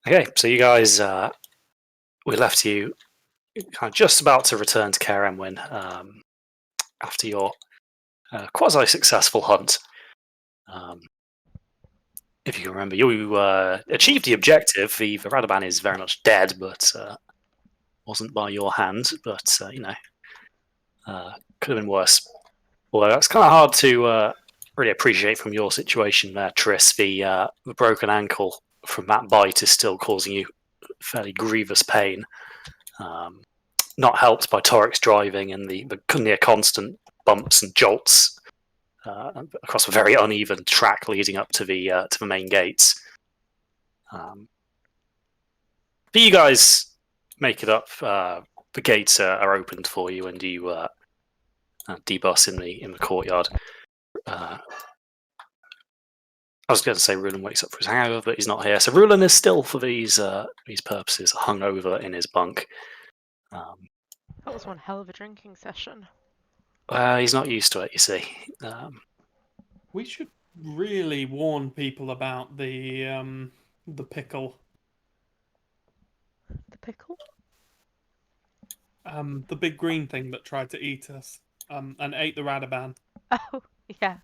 Okay, so you guys, we left you kind of just about to return to Caer Enwin after your quasi-successful hunt. Um, if you can remember, you achieved the objective. The Radaban is very much dead, but wasn't by your hand. But could have been worse. Well, it's kind of hard to really appreciate from your situation there, Triss. The broken ankle from that bite is still causing you fairly grievous pain. Not helped by Torik's driving and the near constant bumps and jolts across a very uneven track leading up to the main gates. But you guys make it up. The gates are opened for you, and you debus in the courtyard. I was going to say Rulon wakes up for his hangover, but he's not here. So Rulon is still, for these purposes, hungover in his bunk. That was one hell of a drinking session. He's not used to it, you see. We should really warn people about the pickle. The pickle? The big green thing that tried to eat us. And ate the Radaban. Oh, yeah.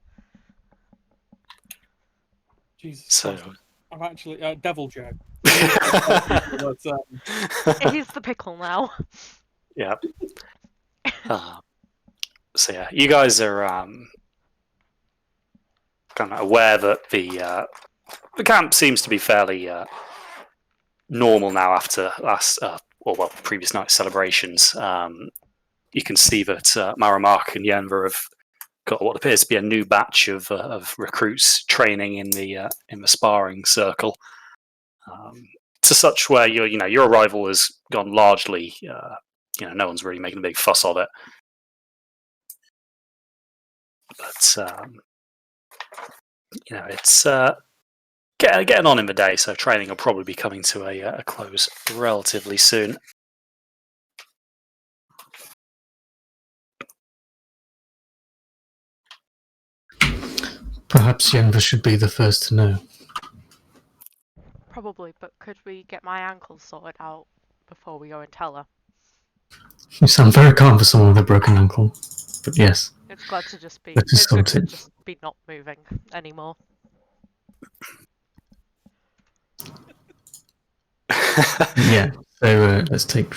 Jesus So Christ. I've actually Devil Joe. He's the pickle now. Yeah. So yeah, you guys are kind of aware that the camp seems to be fairly normal now after previous night's celebrations. You can see that Maramark and Yenver have got what appears to be a new batch of recruits training in the sparring circle. To such where your arrival has gone largely. No one's really making a big fuss of it. But it's getting on in the day, so training will probably be coming to a close relatively soon. Perhaps Yenva should be the first to know. Probably, but could we get my ankle sorted out before we go and tell her? You sound very calm for someone with a broken ankle, but yes. It's glad to just be. Let's It's good sort to it. just be not moving anymore. Yeah. So let's take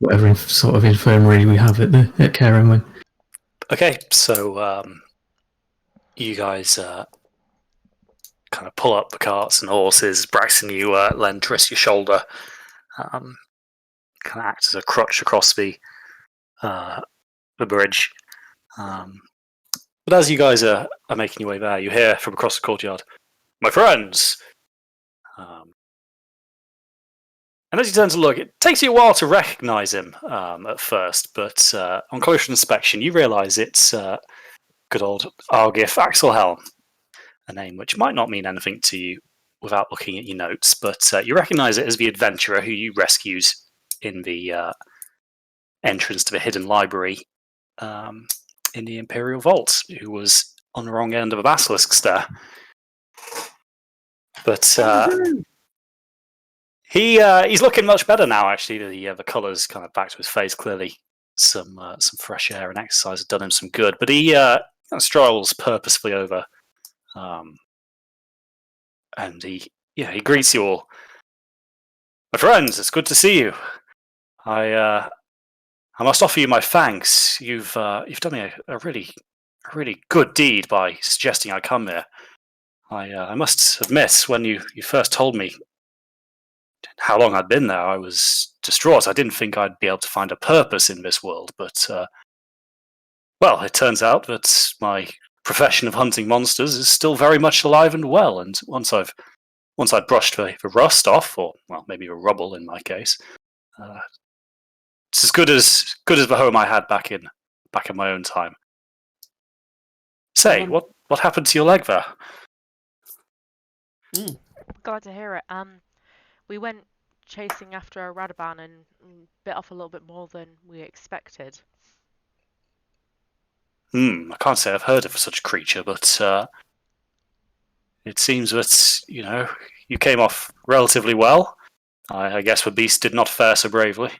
whatever sort of infirmary we have at Caer Enwin. Okay, so you guys kind of pull up the carts and horses. Braxton, you lend Triss your shoulder, kind of act as a crutch across the bridge. But as you guys are making your way there, you hear from across the courtyard, "My friends!" And as you turn to look, it takes you a while to recognise him at first, but on closer inspection, you realise it's good old Argif Axelhelm, a name which might not mean anything to you without looking at your notes, but you recognise it as the adventurer who you rescued in the entrance to the hidden library in the Imperial Vault, who was on the wrong end of a basilisk's there. But he's looking much better now. Actually, the colours kind of back to his face. Clearly, some fresh air and exercise have done him some good. But he strolls purposefully over, and he greets you all. My friends, it's good to see you. I must offer you my thanks. You've done me a really good deed by suggesting I come here. I must admit, when you first told me how long I'd been there, I was distraught. I didn't think I'd be able to find a purpose in this world, but well, it turns out that my profession of hunting monsters is still very much alive and well. And once I'd brushed the rust off, or well, maybe the rubble in my case, it's as good as the home I had back in my own time. Say, what happened to your leg there? Glad to hear it. We went chasing after a Radaban and bit off a little bit more than we expected. I can't say I've heard of such a creature, but it seems that you came off relatively well. I guess the beast did not fare so bravely.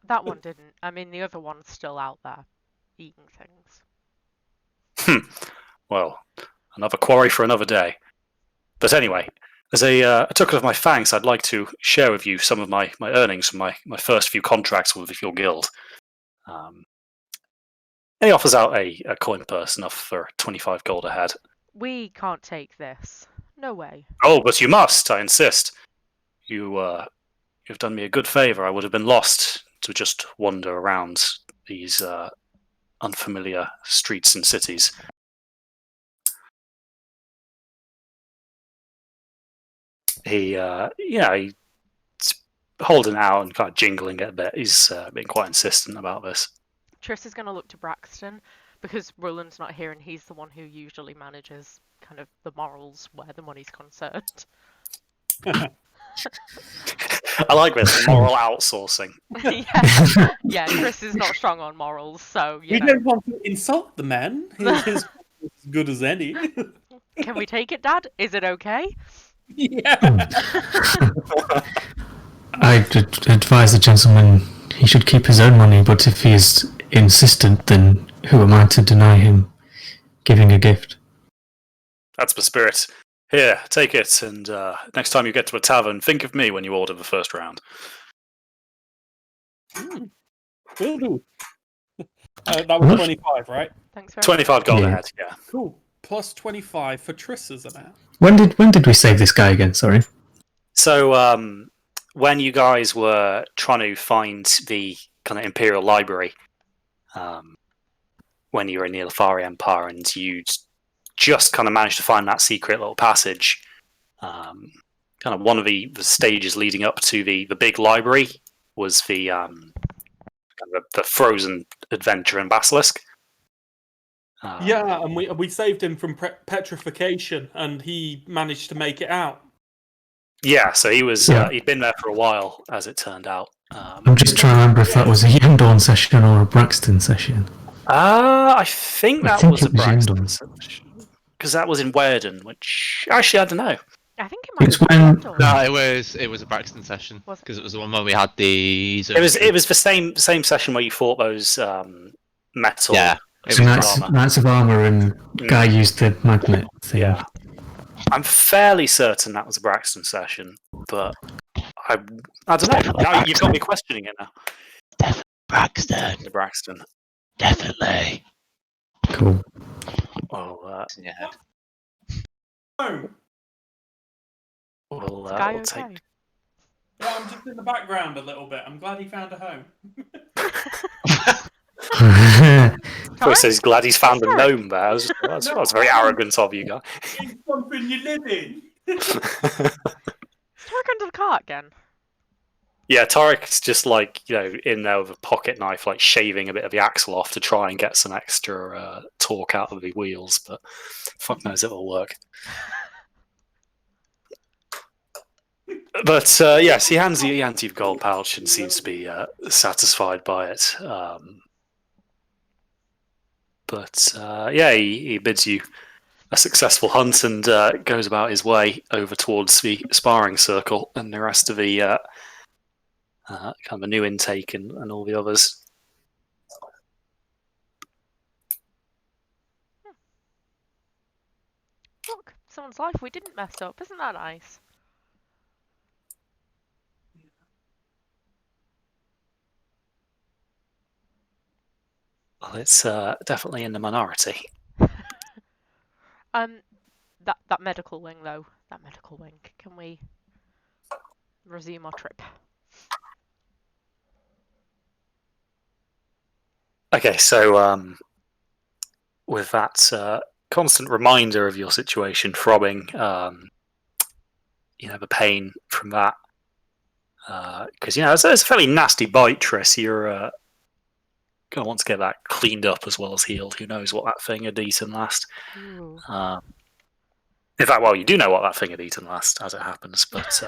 That one didn't. I mean, the other one's still out there, eating things. Well, another quarry for another day. But anyway, as a token of my thanks, I'd like to share with you some of my earnings from my first few contracts with your guild. And he offers out a coin purse enough for 25 gold a head. We can't take this. No way. Oh, but you must, I insist. You've done me a good favour. I would have been lost to just wander around these unfamiliar streets and cities. He's holding out and kind of jingling it a bit. He's been quite insistent about this. Triss is going to look to Braxton because Roland's not here and he's the one who usually manages kind of the morals where the money's concerned. I like this moral outsourcing. yeah, Triss is not strong on morals, so We don't want to insult the man. He's as good as any. Can we take it, Dad? Is it okay? Yeah. I'd advise the gentleman he should keep his own money, but if he is insistent, then who am I to deny him giving a gift? That's the spirit. Here, take it, and next time you get to a tavern, think of me when you order the first round. Will do. That was 25, right? Thanks very 25 gold Yeah. ahead, yeah. Cool. Plus 25 for Triss's amount. When did we save this guy again? Sorry. So, when you guys were trying to find the kind of Imperial Library, when you were near the Fari Empire, and you'd just kind of managed to find that secret little passage, kind of one of the stages leading up to the big library was the kind of the frozen adventure in Basilisk. Yeah, and we saved him from petrification, and he managed to make it out. Yeah, so he was Yeah. he'd been there for a while, as it turned out. I'm just trying to remember if that was a Yandorn session or a Braxton session. I think I that think was a it was Braxton Yandor. session, because that was in Werden, which actually I don't know. I think it might It's have been when- Yandor. No, it was a Braxton session Was it? because it was the one where we had the. It was the same session where you fought those metal. Yeah, it So was Knights of Armour and guy used the magnet thing. Yeah. I'm fairly certain that was a Braxton session, but I don't know. Now you've got me questioning it now. Braxton, The Braxton. definitely. Cool. Well, In your head. Oh, we'll Guy we'll okay? take. yeah, I'm just in the background a little bit. I'm glad he found a home. Chris says he's glad he's found a Sorry. gnome there. That's very arrogant of you guys. It's something you live in. Torque under the cart again. Yeah, Tarek's just like, in there with a pocket knife, like shaving a bit of the axle off to try and get some extra torque out of the wheels, but fuck knows if it'll work. But yes, he hands you the gold pouch and seems to be satisfied by it. But yeah, he bids you a successful hunt and goes about his way over towards the sparring circle and the rest of the kind of a new intake and all the others. Look, someone's life we didn't mess up. Isn't that nice? Well, it's definitely in the minority. That medical wing though. That medical wing. Can we resume our trip? Okay, so with that constant reminder of your situation throbbing, the pain from that, because it's a fairly nasty bite, Triss. You're gonna want to get that cleaned up as well as healed. Who knows what that thing had eaten last? Ooh. In fact, well, you do know what that thing had eaten last, as it happens, but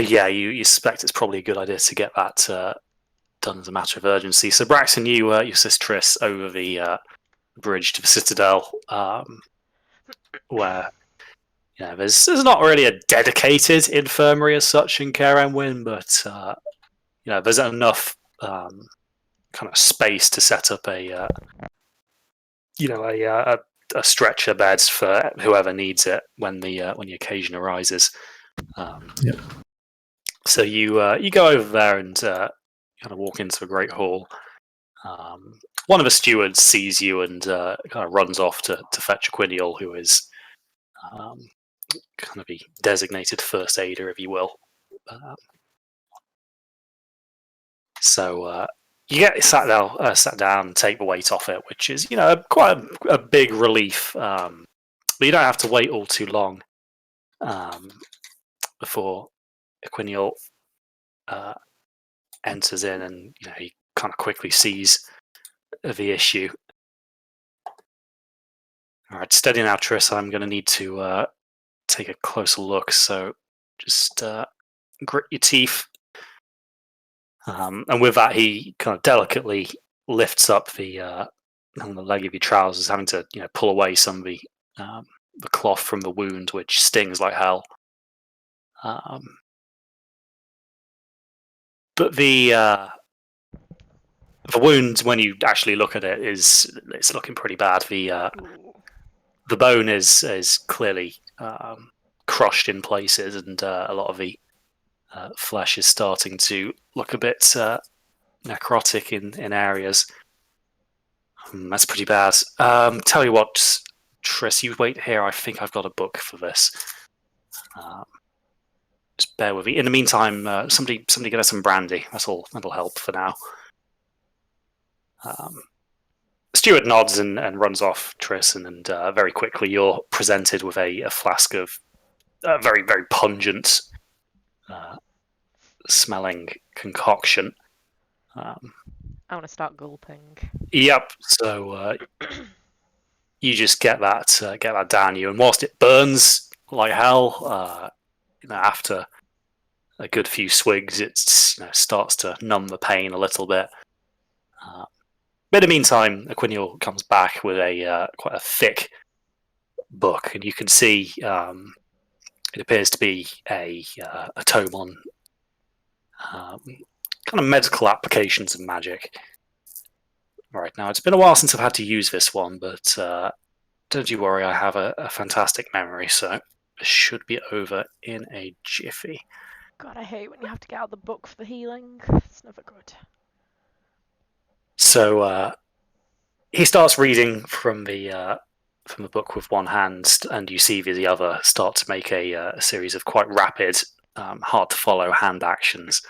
yeah, you suspect it's probably a good idea to get that done as a matter of urgency. So Braxton, you assist Triss over the bridge to the citadel, where there's not really a dedicated infirmary as such in Caer Enwin, but there's enough kind of space to set up a stretcher bed for whoever needs it when the occasion arises. Yep. So you go over there and kind of walk into a great hall. One of the stewards sees you and kind of runs off to fetch Quiniel, who is kind of the designated first aider, if you will. So you get sat down and take the weight off it, which is quite a big relief. But you don't have to wait all too long before Quiniel enters in, and he kind of quickly sees the issue. All right, steady now, Triss. I'm going to need to take a closer look. So just grit your teeth. And with that, he kind of delicately lifts up the leg of your trousers, having to pull away some of the cloth from the wound, which stings like hell. But the wound, when you actually look at it, it's looking pretty bad. The bone is clearly crushed in places, and a lot of the flesh is starting to look a bit necrotic in areas. That's pretty bad. Tell you what, Triss, you wait here. I think I've got a book for this. Just bear with me. In the meantime, somebody get us some brandy. That'll help for now. Steward nods and runs off, Triss, and very quickly you're presented with a flask of very, very pungent smelling concoction. I want to start gulping. Yep. So you just get that down you, and whilst it burns like hell, after a good few swigs, it starts to numb the pain a little bit. But in the meantime, Quiniel comes back with quite a thick book, and you can see it appears to be a tome on kind of medical applications of magic. All right, now it's been a while since I've had to use this one, but don't you worry, I have a fantastic memory, so it should be over in a jiffy. God, I hate when you have to get out the book for the healing. It's never good. So he starts reading from the book with one hand, and you see the other start to make a series of quite rapid, hard to follow hand actions.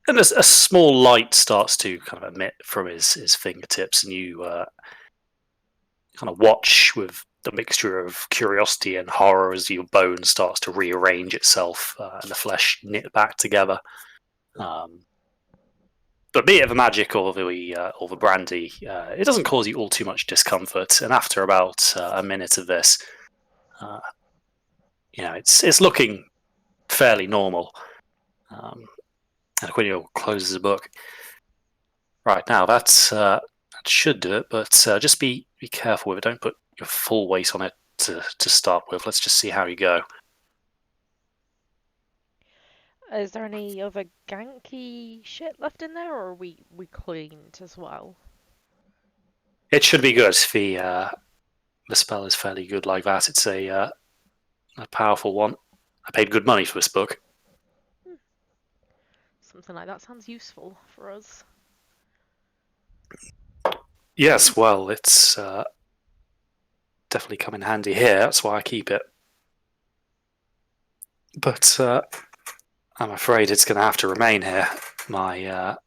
And a small light starts to kind of emit from his fingertips, and you kind of watch with the mixture of curiosity and horror as your bone starts to rearrange itself and the flesh knit back together. But be it the magic or the brandy, it doesn't cause you all too much discomfort. And after about a minute of this, it's looking fairly normal. And Quiniel closes the book. Right, now that should do it, but just be careful with it. Don't put your full weight on it to start with. Let's just see how you go. Is there any other ganky shit left in there, or are we cleaned as well? It should be good. The spell is fairly good like that. It's a powerful one. I paid good money for this book. Something like that sounds useful for us. Yes, well, it's definitely come in handy here. That's why I keep it. But I'm afraid it's going to have to remain here. My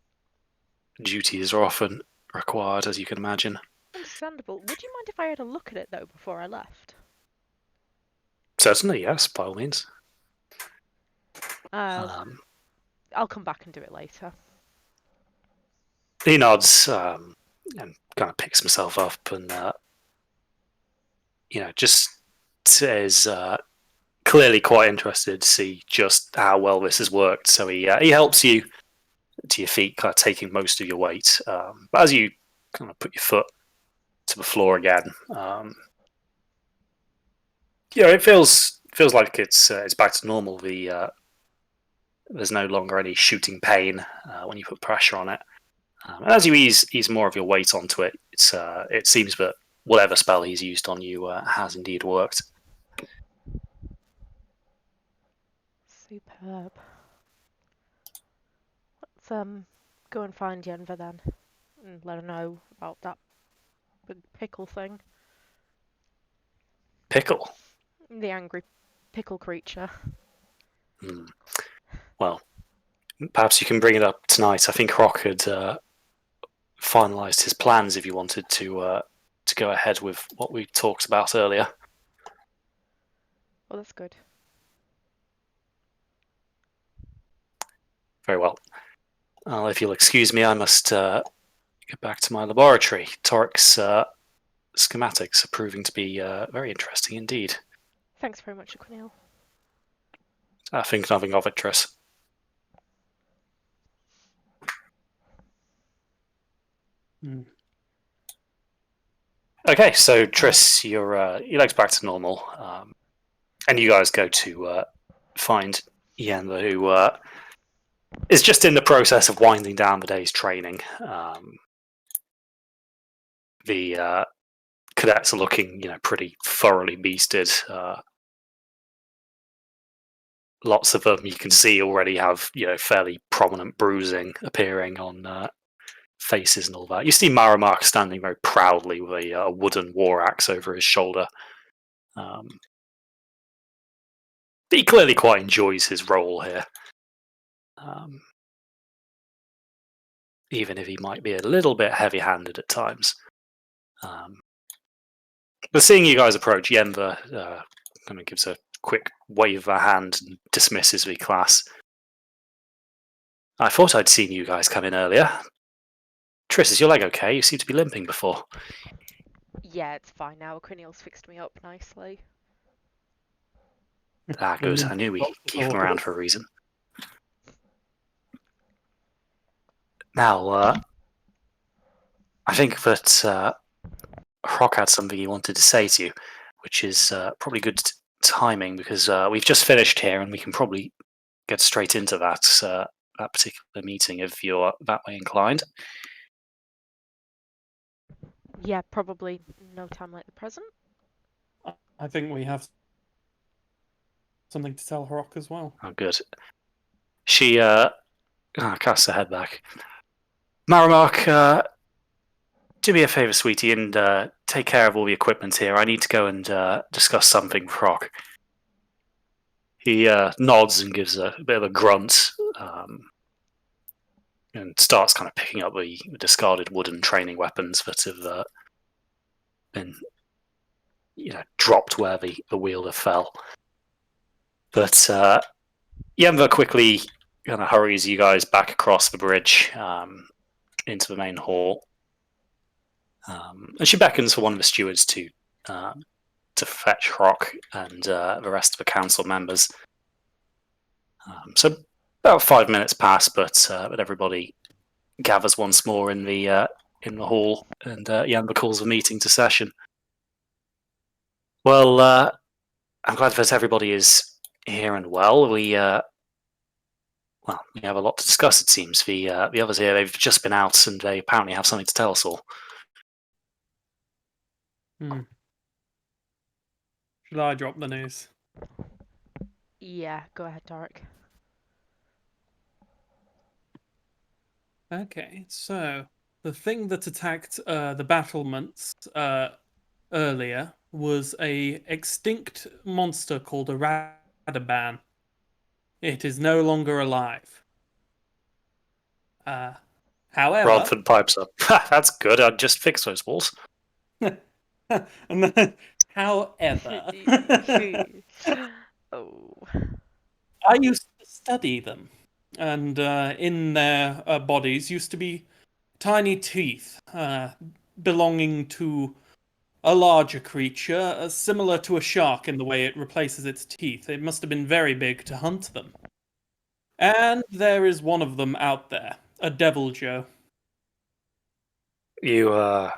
duties are often required, as you can imagine. Understandable. Would you mind if I had a look at it, though, before I left? Certainly, yes, by all means. I'll come back and do it later. He nods and kind of picks himself up and, just is clearly quite interested to see just how well this has worked. So he helps you to your feet, kind of taking most of your weight. But as you kind of put your foot to the floor again, it feels like it's back to normal. There's no longer any shooting pain when you put pressure on it. And as you ease more of your weight onto it, it seems that whatever spell he's used on you has indeed worked. Superb. Let's go and find Yenva then, and let her know about that big pickle thing. Pickle? The angry pickle creature. Well, perhaps you can bring it up tonight. I think Rock had finalised his plans if you wanted to go ahead with what we talked about earlier. Well, that's good. Very well. If you'll excuse me, I must get back to my laboratory. Torik's schematics are proving to be very interesting indeed. Thanks very much, Aquinil. I think nothing of it, Triss. Okay, so Triss, your leg's back to normal, and you guys go to find Yenva, who is just in the process of winding down the day's training. The cadets are looking, pretty thoroughly beasted. Lots of them you can see already have, fairly prominent bruising appearing on faces and all that. You see Maramark standing very proudly with a wooden war axe over his shoulder. He clearly quite enjoys his role here. Even if he might be a little bit heavy-handed at times. But seeing you guys approach, Yenva kind of gives a quick wave of her hand and dismisses the class. I thought I'd seen you guys come in earlier. Triss, is your leg okay? You seem to be limping before. Yeah, it's fine now. Aquinil's fixed me up nicely. Ah, good. I knew we'd keep him around for a reason. Now, I think that Rock had something he wanted to say to you, which is probably good timing because we've just finished here and we can probably get straight into that particular meeting if you're that way inclined. Yeah, probably no time like the present. I think we have something to tell Rock as well. Oh, good. She casts her head back. Maramark, do me a favour, sweetie, and take care of all the equipment here. I need to go and discuss something with Rock. He nods and gives a bit of a grunt and starts kind of picking up the discarded wooden training weapons that have been dropped where the wielder fell. But Yenva quickly kind of hurries you guys back across the bridge into the main hall. And she beckons for one of the stewards to fetch Rock and the rest of the council members. So about 5 minutes pass, but everybody gathers once more in the hall, and Yenva calls the meeting to session. Well, I'm glad that everybody is here and well. We have a lot to discuss. It seems the others here, they've just been out, and they apparently have something to tell us all. Should I drop the news? Yeah, go ahead, Tarek. Okay, so the thing that attacked the battlements earlier was a extinct monster called a Radaban. It is no longer alive. However, Rodford pipes up. That's good. I'd just fix those walls. however, Oh. I used to study them, and in their bodies used to be tiny teeth belonging to a larger creature, similar to a shark in the way it replaces its teeth. It must have been very big to hunt them. And there is one of them out there. a devil Joe. You are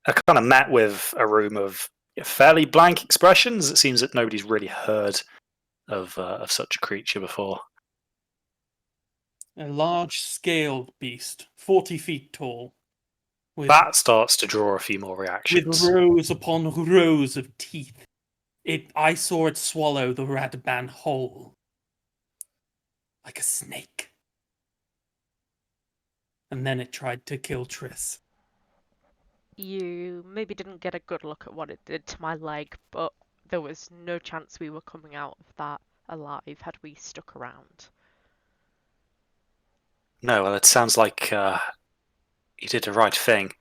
kind of met with a room of fairly blank expressions. It seems that nobody's really heard of such a creature before. A large-scaled beast, 40 feet tall, with That starts to draw a few more reactions. rows upon rows of teeth. I saw it swallow the Radban whole, like a snake. And then it tried to kill Triss. You maybe didn't get a good look at what it did to my leg, but there was no chance we were coming out of that alive had we stuck around. No, well, it sounds like you did the right thing.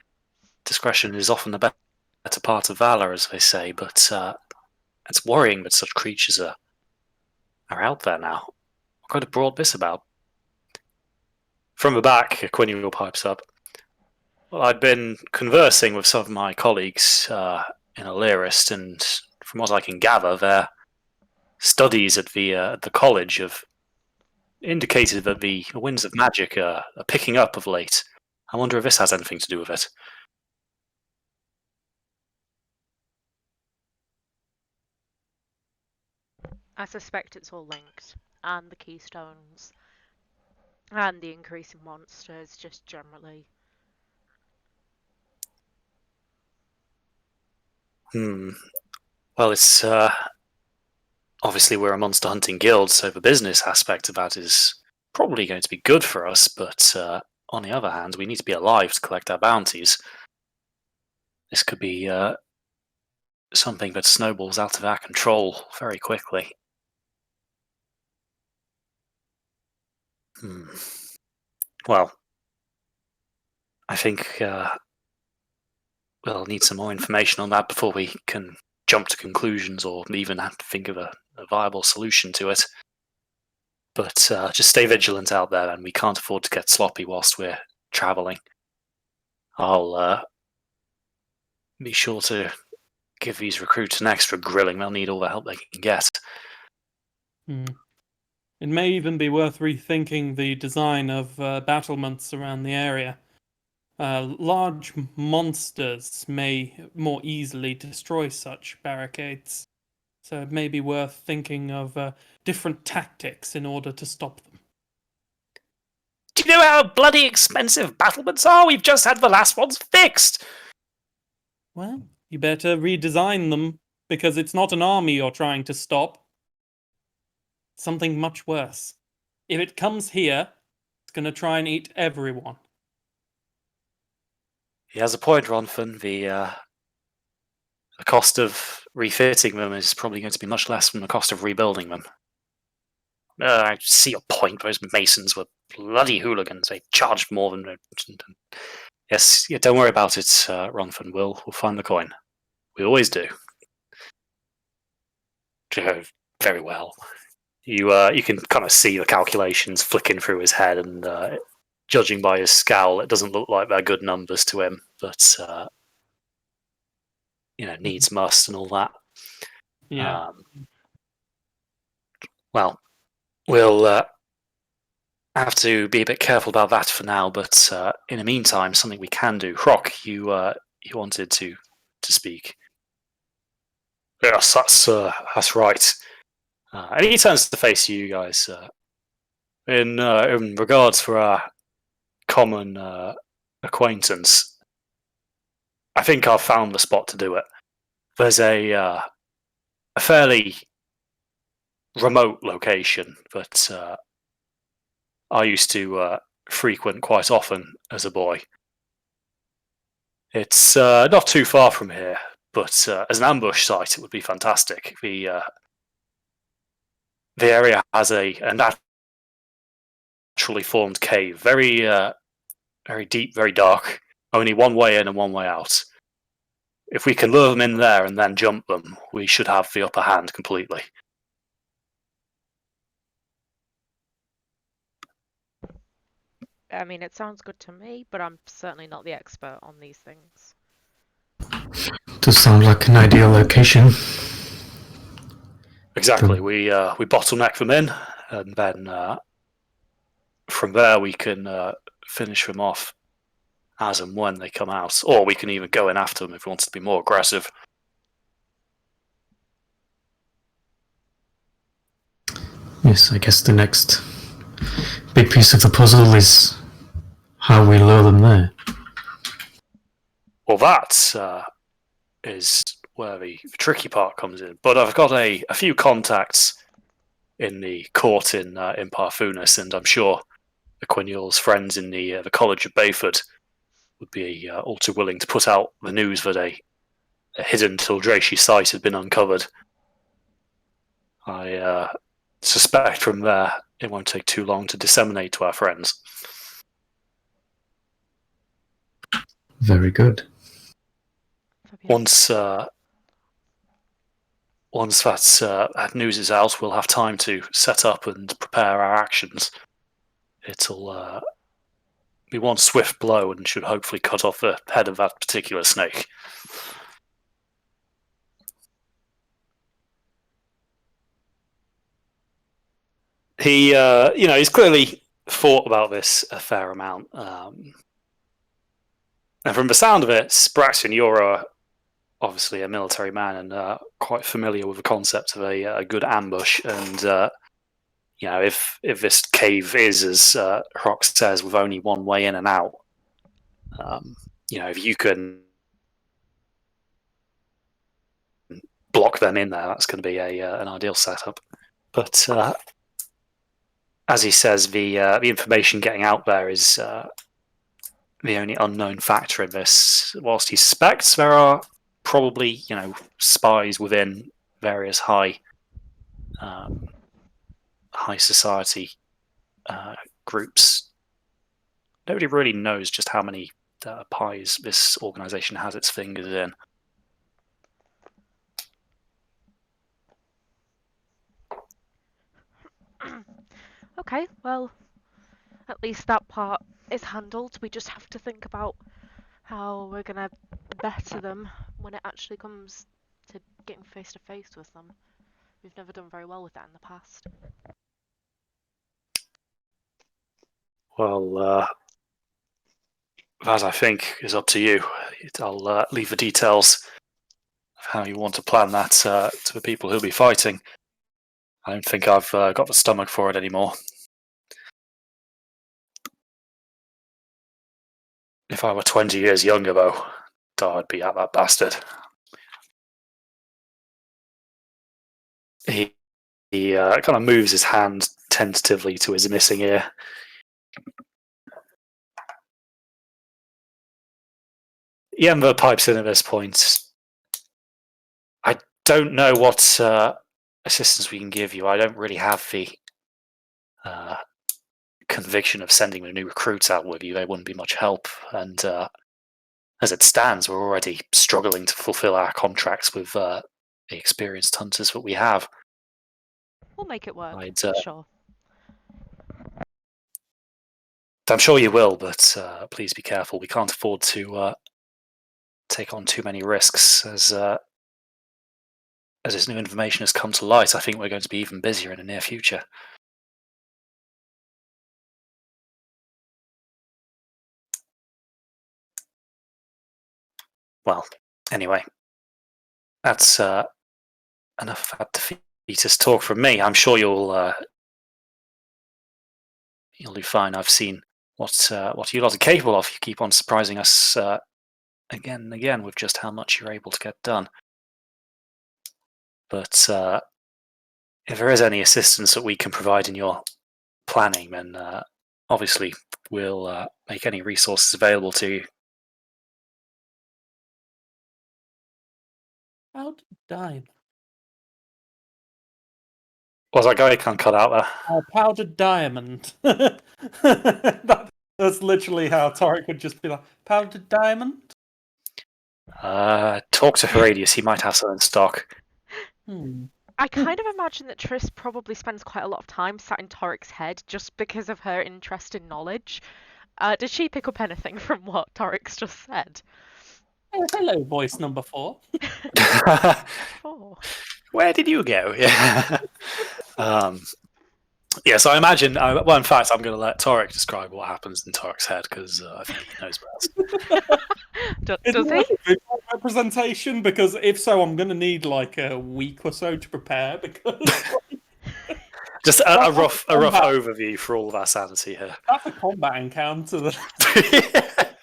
Discretion is often the better part of valor, as they say, but it's worrying that such creatures are out there now. What could have brought this about? From the back, Quiniel pipes up. Well, I'd been conversing with some of my colleagues in Illyrist, and from what I can gather, their studies at the college have indicated that the winds of magic are picking up of late. I wonder if this has anything to do with it. I suspect it's all linked, and the keystones, and the increase in monsters, just generally. Well, it's obviously we're a monster hunting guild, so the business aspect of that is probably going to be good for us, but on the other hand, we need to be alive to collect our bounties. This could be something that snowballs out of our control very quickly. Well, I think we'll need some more information on that before we can jump to conclusions or even have to think of a viable solution to it. But just stay vigilant out there, and we can't afford to get sloppy whilst we're travelling. I'll be sure to give these recruits an extra grilling. They'll need all the help they can get. It may even be worth rethinking the design of battlements around the area. Large monsters may more easily destroy such barricades, so it may be worth thinking of different tactics in order to stop them. Do you know how bloody expensive battlements are? We've just had the last ones fixed! Well, you better redesign them, because it's not an army you're trying to stop. It's something much worse. If it comes here, it's going to try and eat everyone. He has a point, Ronfin. The cost of refitting them is probably going to be much less than the cost of rebuilding them. I see your point. Those masons were bloody hooligans. They charged more than... Yes, yeah, don't worry about it, Ronfin. We'll find the coin. We always do. Very well. You can kind of see the calculations flicking through his head, and judging by his scowl, it doesn't look like they're good numbers to him. But needs must and all that. Yeah. Well, we'll have to be a bit careful about that for now. But in the meantime, something we can do. Croc, you wanted to speak. Yes, that's right. And he turns to face you guys. In regards for our common acquaintance, I think I've found the spot to do it. There's a fairly remote location that I used to frequent quite often as a boy. It's not too far from here, but as an ambush site, it would be fantastic. The area has a naturally formed cave, very deep, very dark. Only one way in and one way out. If we can lure them in there and then jump them, we should have the upper hand completely. I mean, it sounds good to me, but I'm certainly not the expert on these things. Does sound like an ideal location. Exactly. We bottleneck them in, and then from there we can finish them off as and when they come out, or we can even go in after them if we want to be more aggressive. Yes, I guess the next big piece of the puzzle is how we lure them there. Well, that is where the tricky part comes in. But I've got a few contacts in the court in Parfunas, and I'm sure Aquiniel's friends in the College of Bayford would be all too willing to put out the news that a hidden Tildraci site had been uncovered. I suspect from there it won't take too long to disseminate to our friends. Very good. Once that news is out, we'll have time to set up and prepare our actions. It'll be one swift blow and should hopefully cut off the head of that particular snake. He, he's clearly thought about this a fair amount. And from the sound of it, Braxton, you're obviously a military man and quite familiar with the concept of a good ambush. And if this cave is, as Rock says, with only one way in and out, if you can block them in there, that's going to be an ideal setup. But as he says, the information getting out there is the only unknown factor in this. Whilst he suspects there are probably, spies within various high society groups, nobody really knows just how many pies this organization has its fingers in. Okay, well, at least that part is handled. We just have to think about how we're gonna better them when it actually comes to getting face to face with them. We've never done very well with that in the past. Well, that I think is up to you. I'll leave the details of how you want to plan that to the people who'll be fighting. I don't think I've got the stomach for it anymore. If I were 20 years younger, though, I'd be at that bastard. He kind of moves his hand tentatively to his missing ear. Yenva pipes in at this point. I don't know what assistance we can give you. I don't really have the conviction of sending the new recruits out with you. They wouldn't be much help. And as it stands, we're already struggling to fulfill our contracts with the experienced hunters that we have. We'll make it work, sure. I'm sure you will, but please be careful. We can't afford to take on too many risks. As this new information has come to light, I think we're going to be even busier in the near future. Well, anyway, that's enough of that defeatist talk from me. I'm sure you'll do fine. I've seen what you lot are capable of. You keep on surprising us again and again with just how much you're able to get done. But if there is any assistance that we can provide in your planning, then obviously we'll make any resources available to you. Powdered diamond. Was that guy can't cut out there? Powdered diamond. That's literally how Torek would just be like, powdered diamond? Talk to Heradius, he might have some in stock. I kind of imagine that Triss probably spends quite a lot of time sat in Torek's head just because of her interest in knowledge. Did she pick up anything from what Torek's just said? Oh, hello, voice number 4. Oh. Where did you go? Yeah. Yes, I imagine. Well, in fact, I'm going to let Torek describe what happens in Torek's head because I think he knows best. Is Does it he? like a visual representation? Because if so, I'm going to need like a week or so to prepare. Because Just a That's rough combat. overview for all of our sanity here. That's a combat encounter. That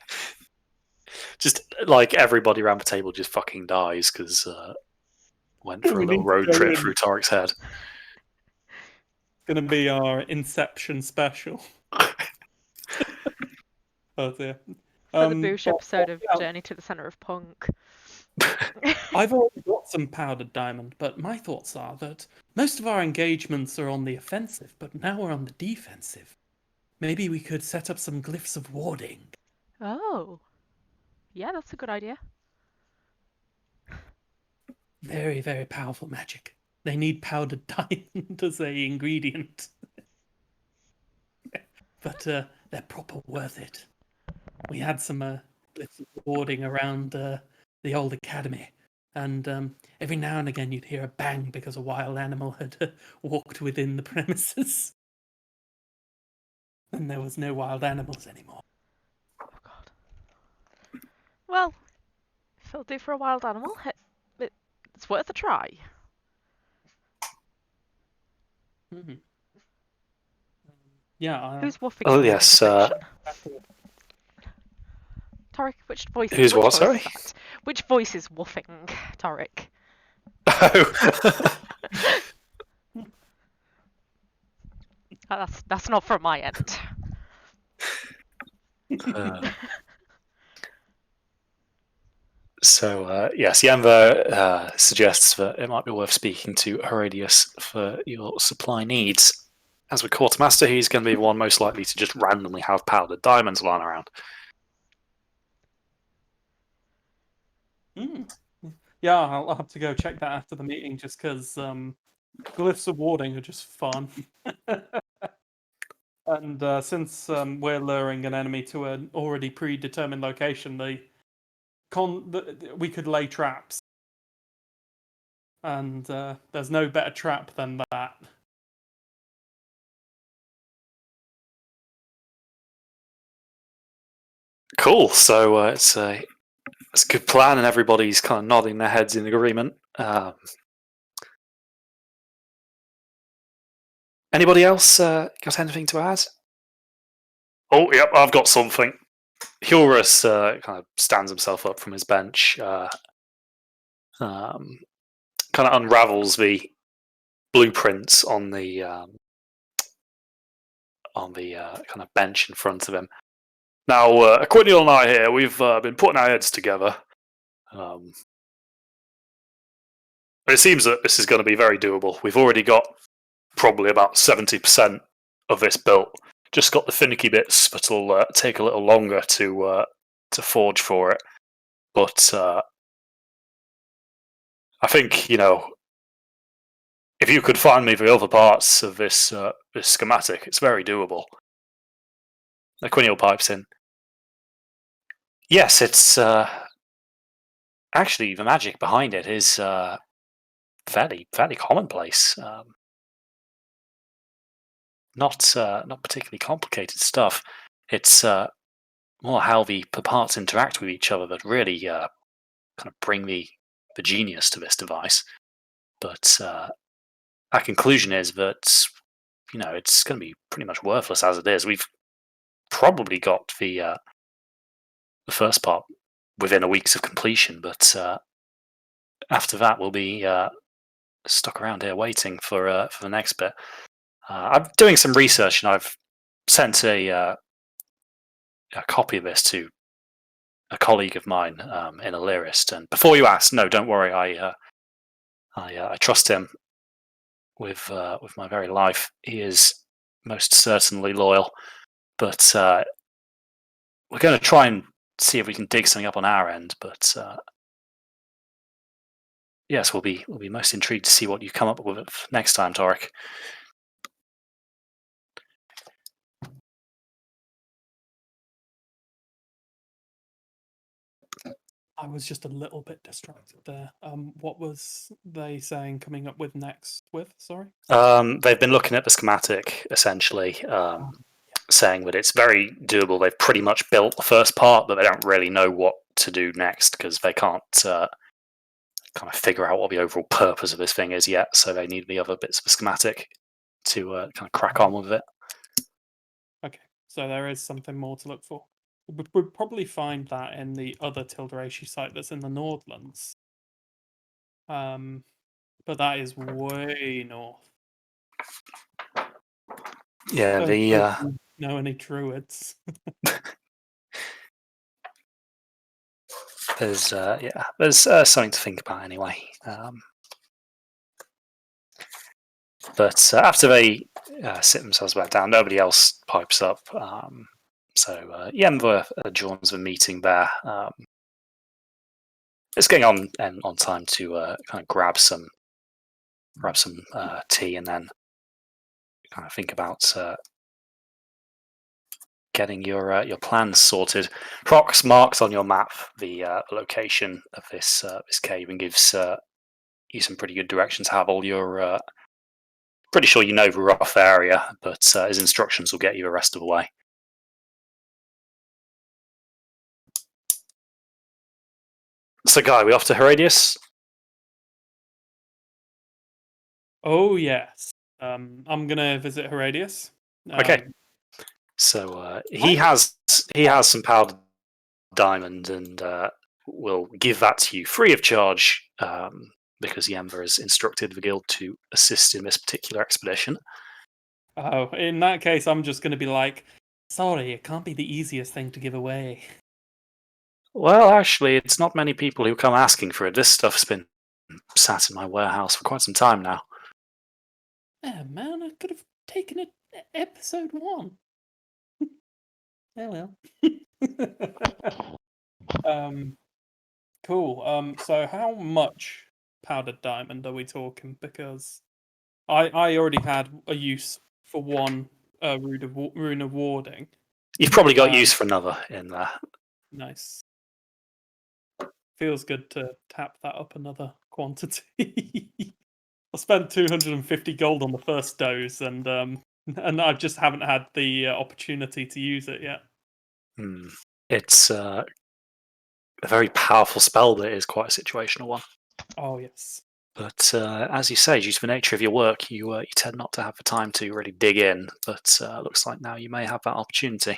Just like everybody around the table just fucking dies because went for a We little need to road go trip in. through Torek's head. going to be our Inception special. Oh dear. For the Boosh but- episode of yeah, Journey to the Center of Punk. I've already got some powdered diamond, but my thoughts are that most of our engagements are on the offensive, but now we're on the defensive. Maybe we could set up some glyphs of warding. Oh. Yeah, that's a good idea. Very, very powerful magic. They need powdered diamond as a ingredient. But they're proper worth it. We had some glyphs of warding around the old academy, and every now and again you'd hear a bang because a wild animal had walked within the premises. And there was no wild animals anymore. Oh god. Well, if it'll do for a wild animal, it's worth a try. Mm-hmm. Yeah. Who's woofing Oh, in the yes, conversation? Torek, which voice? Who's which what, voice sorry? is that? Which voice is woofing, Torek? That's not from my end. So yes, Yanva suggests that it might be worth speaking to Herodius for your supply needs. As with Quartermaster, he's going to be the one most likely to just randomly have powdered diamonds lying around. Mm. Yeah, I'll have to go check that after the meeting, just because glyphs of warding are just fun. And since we're luring an enemy to an already predetermined location, we could lay traps, and there's no better trap than that. Cool. So it's a good plan, and everybody's kind of nodding their heads in agreement. Anybody else got anything to add? Oh, yep, I've got something. Horus kind of stands himself up from his bench, kind of unravels the blueprints on the kind of bench in front of him. Now, Aquiniel and I here, we've been putting our heads together. It seems that this is going to be very doable. We've already got probably about 70% of this built. Just got the finicky bits that'll take a little longer to forge for it. But I think, if you could find me the other parts of this schematic, it's very doable. Aquiniel pipes in. Yes, it's actually the magic behind it is fairly commonplace. Not particularly complicated stuff. It's more how the parts interact with each other that really kind of bring the genius to this device. But our conclusion is that it's going to be pretty much worthless as it is. We've probably got the first part within a week's of completion, but after that we'll be stuck around here waiting for the next bit. I'm doing some research, and I've sent a copy of this to a colleague of mine in Illyrist. And before you ask, no, don't worry, I trust him with my very life. He is most certainly loyal, but we're going to try and see if we can dig something up on our end. But yes, we'll be most intrigued to see what you come up with next time, Torek. I was just a little bit distracted there. What was they saying coming up with next with? Sorry? They've been looking at the schematic, essentially, saying that it's very doable. They've pretty much built the first part, but they don't really know what to do next because they can't kind of figure out what the overall purpose of this thing is yet. So they need the other bits of the schematic to kind of crack on with it. Okay, so there is something more to look for. We'd probably find that in the other Tildrashi site that's in the Nordlands. But that is way north. Yeah, Don't know any druids. there's something to think about anyway. But after they sit themselves back down, nobody else pipes up. So Yenva joins the meeting there. It's getting on time to kind of grab some tea and then kind of think about getting your plans sorted. Prox marks on your map the location of this cave and gives you some pretty good directions. Have all your pretty sure you know the rough area, but his instructions will get you the rest of the way. So, Guy, we off to Herodias? Oh yes. I'm gonna visit Herodias. Okay. So he has some powdered diamond, and will give that to you free of charge because Yenva has instructed the guild to assist in this particular expedition. Oh, in that case, I'm just gonna be like, sorry, it can't be the easiest thing to give away. Well, actually, it's not many people who come asking for it. This stuff's been sat in my warehouse for quite some time now. Yeah, man, I could have taken it episode 1. Oh well. Cool. So how much powdered diamond are we talking? Because I already had a use for one rune of warding. You've probably got use for another in there. Nice. Feels good to tap that up another quantity. I spent 250 gold on the first dose, and I just haven't had the opportunity to use it yet. It's a very powerful spell, but it is quite a situational one. Oh yes. But as you say, due to the nature of your work, you tend not to have the time to really dig in. But looks like now you may have that opportunity.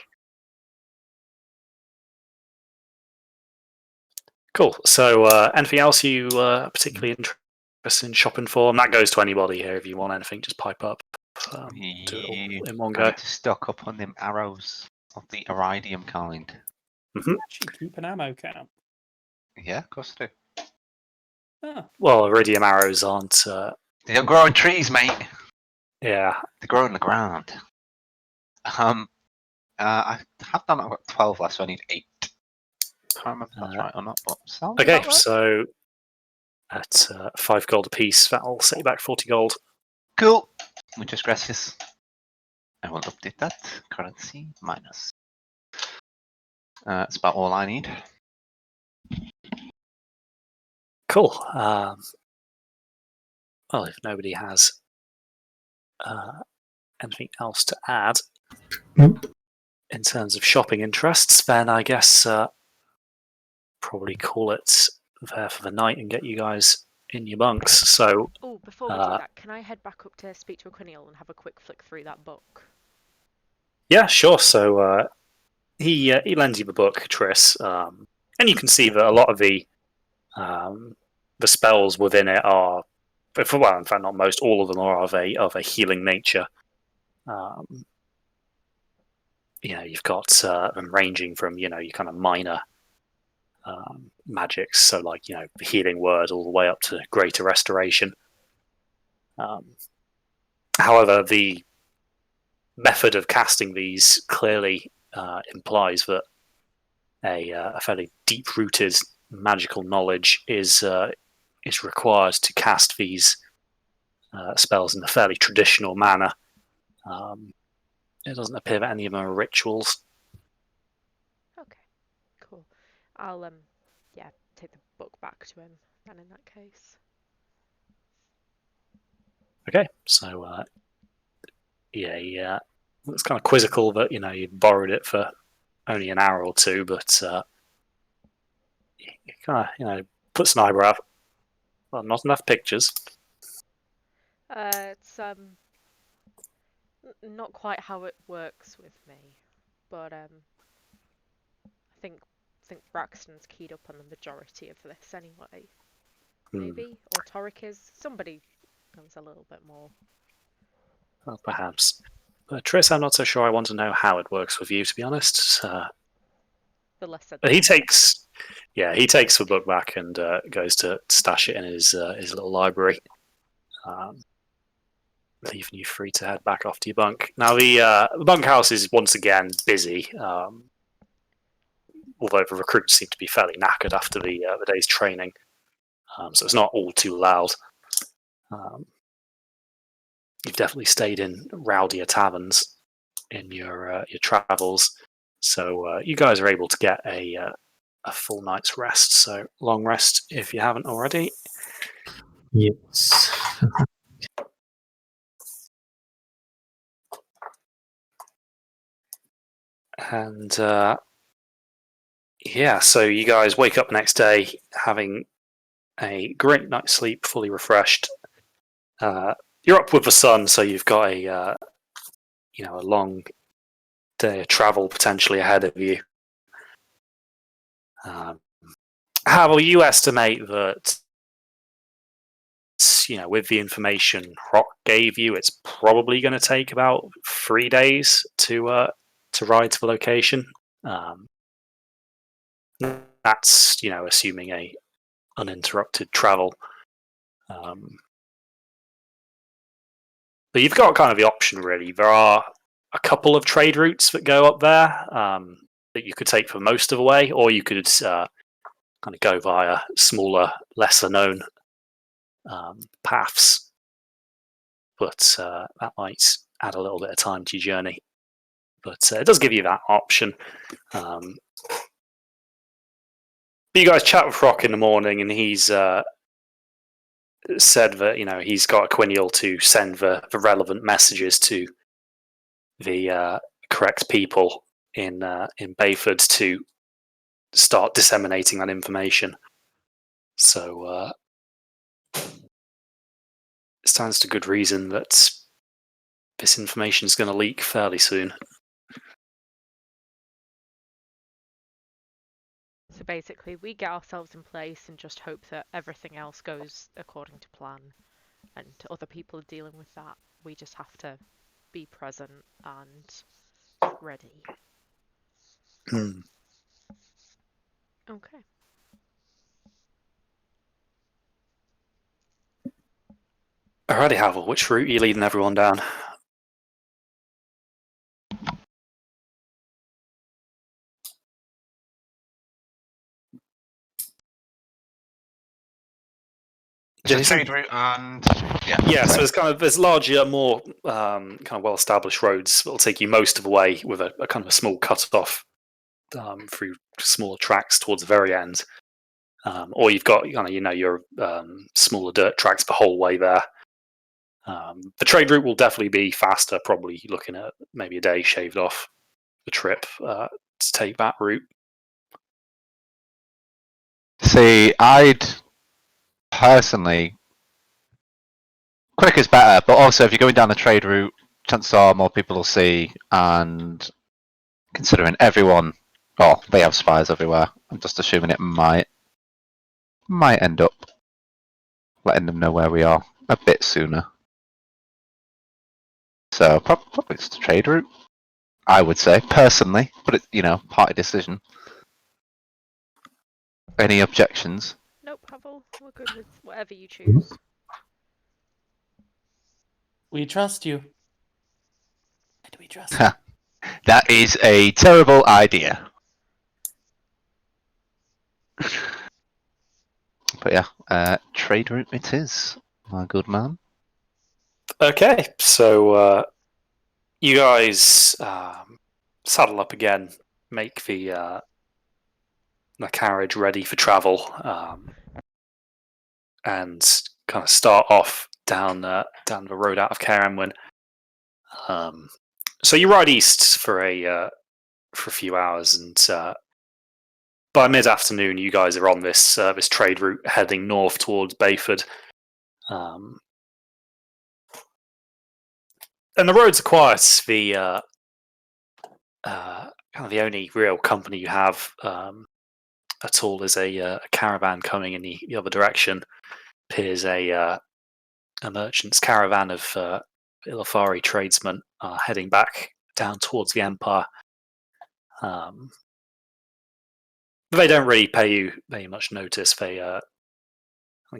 Cool. So anything else you particularly interested in shopping for? And that goes to anybody here. If you want anything, just pipe up. Do it all in one I go. need to stock up on them arrows of the iridium kind. Actually, keep an ammo count. Yeah, of course I do. Ah. Well, iridium arrows aren't. They don't grow on trees, mate. Yeah. They grow in the ground. I have done. I've got 12 left, so I need 8. Can't remember if that's right or not, but sounds Okay, about right. so at 5 gold apiece, that'll set you back 40 gold. Cool. Muchas gracias. I will update that. Currency minus. That's about all I need. Cool. Well, if nobody has anything else to add in terms of shopping interests, then I guess probably call it there for the night and get you guys in your bunks. So, before we do that, can I head back up to speak to Aquiniel and have a quick flick through that book? Yeah, sure. So he lends you the book, Triss, and you can see that a lot of the spells within it are, well, in fact, not most, all of them are of a healing nature. You've got them ranging from your kind of minor magics, so like the healing word, all the way up to greater restoration. However, the method of casting these clearly implies that a fairly deep-rooted magical knowledge is required to cast these spells in a fairly traditional manner. It doesn't appear that any of them are rituals. Okay, cool. I'll take the book back to him then in that case. Okay, so yeah, it's kind of quizzical that you borrowed it for only an hour or two, but he kind of puts an eyebrow. Well, not enough pictures. It's not quite how it works with me, but I think Braxton's keyed up on the majority of this anyway. Maybe, or Torrik is. Somebody knows a little bit more. Well, perhaps. But Triss, I'm not so sure I want to know how it works with you, to be honest. The lesser. But he takes the book back and goes to stash it in his little library, leaving you free to head back off to your bunk. Now the bunkhouse is once again busy, although the recruits seem to be fairly knackered after the day's training, so it's not all too loud. You've definitely stayed in rowdier taverns in your travels, so you guys are able to get a full night's rest. So long rest if you haven't already. Yes. And yeah, so you guys wake up the next day having a great night's sleep, fully refreshed. You're up with the sun, so you've got a long day of travel potentially ahead of you. How will you estimate that? With the information Rock gave you, it's probably going to take about 3 days to ride to the location. That's assuming a uninterrupted travel. But you've got kind of the option, really. There are a couple of trade routes that go up there that you could take for most of the way, or you could kind of go via smaller, lesser-known paths. But that might add a little bit of time to your journey. But it does give you that option. But you guys chat with Rock in the morning, and he's said that he's got a quineal to send the relevant messages to the correct people in Bayford to start disseminating that information. So it stands to good reason that this information is going to leak fairly soon. So basically, we get ourselves in place and just hope that everything else goes according to plan, and other people are dealing with that. We just have to be present and ready. Okay. Alrighty, Havel, which route are you leading everyone down? It's a trade route, and yeah. So there's larger, more kind of well-established roads that will take you most of the way, with a kind of a small cut-off through smaller tracks towards the very end. Or you've got your smaller dirt tracks the whole way there. The trade route will definitely be faster, probably looking at maybe a day shaved off the trip to take that route. See, I'd personally, quick is better, but also if you're going down the trade route, chances are more people will see, and considering everyone, they have spies everywhere, I'm just assuming it might end up letting them know where we are a bit sooner. So probably it's the trade route, I would say, personally, but it's, party decision. Any objections? Nope, Havel. We're good with whatever you choose. We trust you. Why do we trust you? That is a terrible idea. But yeah, trade route it is, my good man. Okay, so you guys saddle up again, make the carriage ready for travel, and kind of start off down the road out of Caer Enwin. So you ride east for a few hours, and by mid-afternoon, you guys are on this trade route heading north towards Bayford. And the roads are quiet. The kind of the only real company you have at all is a caravan coming in the other direction. Appears a merchant's caravan of Ilafari tradesmen heading back down towards the Empire. They don't really pay you much notice. They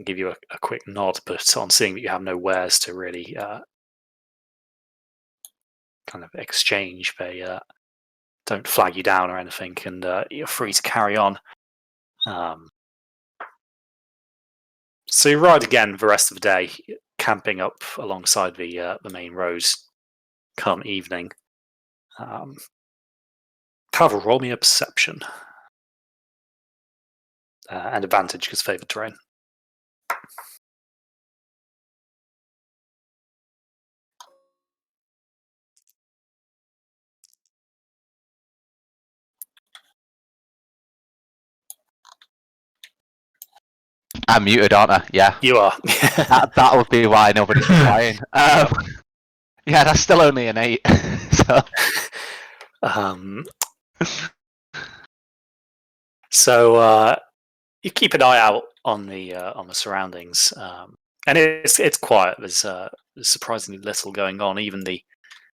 give you a quick nod, but on seeing that you have no wares to really kind of exchange, they don't flag you down or anything, and you're free to carry on. So you ride again the rest of the day, camping up alongside the main roads. Come evening, Carver, roll me a perception and advantage because favoured terrain. I'm muted, aren't I? Yeah. You are. That would be why nobody's replying. Yeah, that's still only an 8. So. So you keep an eye out on the surroundings, and it's quiet. There's surprisingly little going on. Even the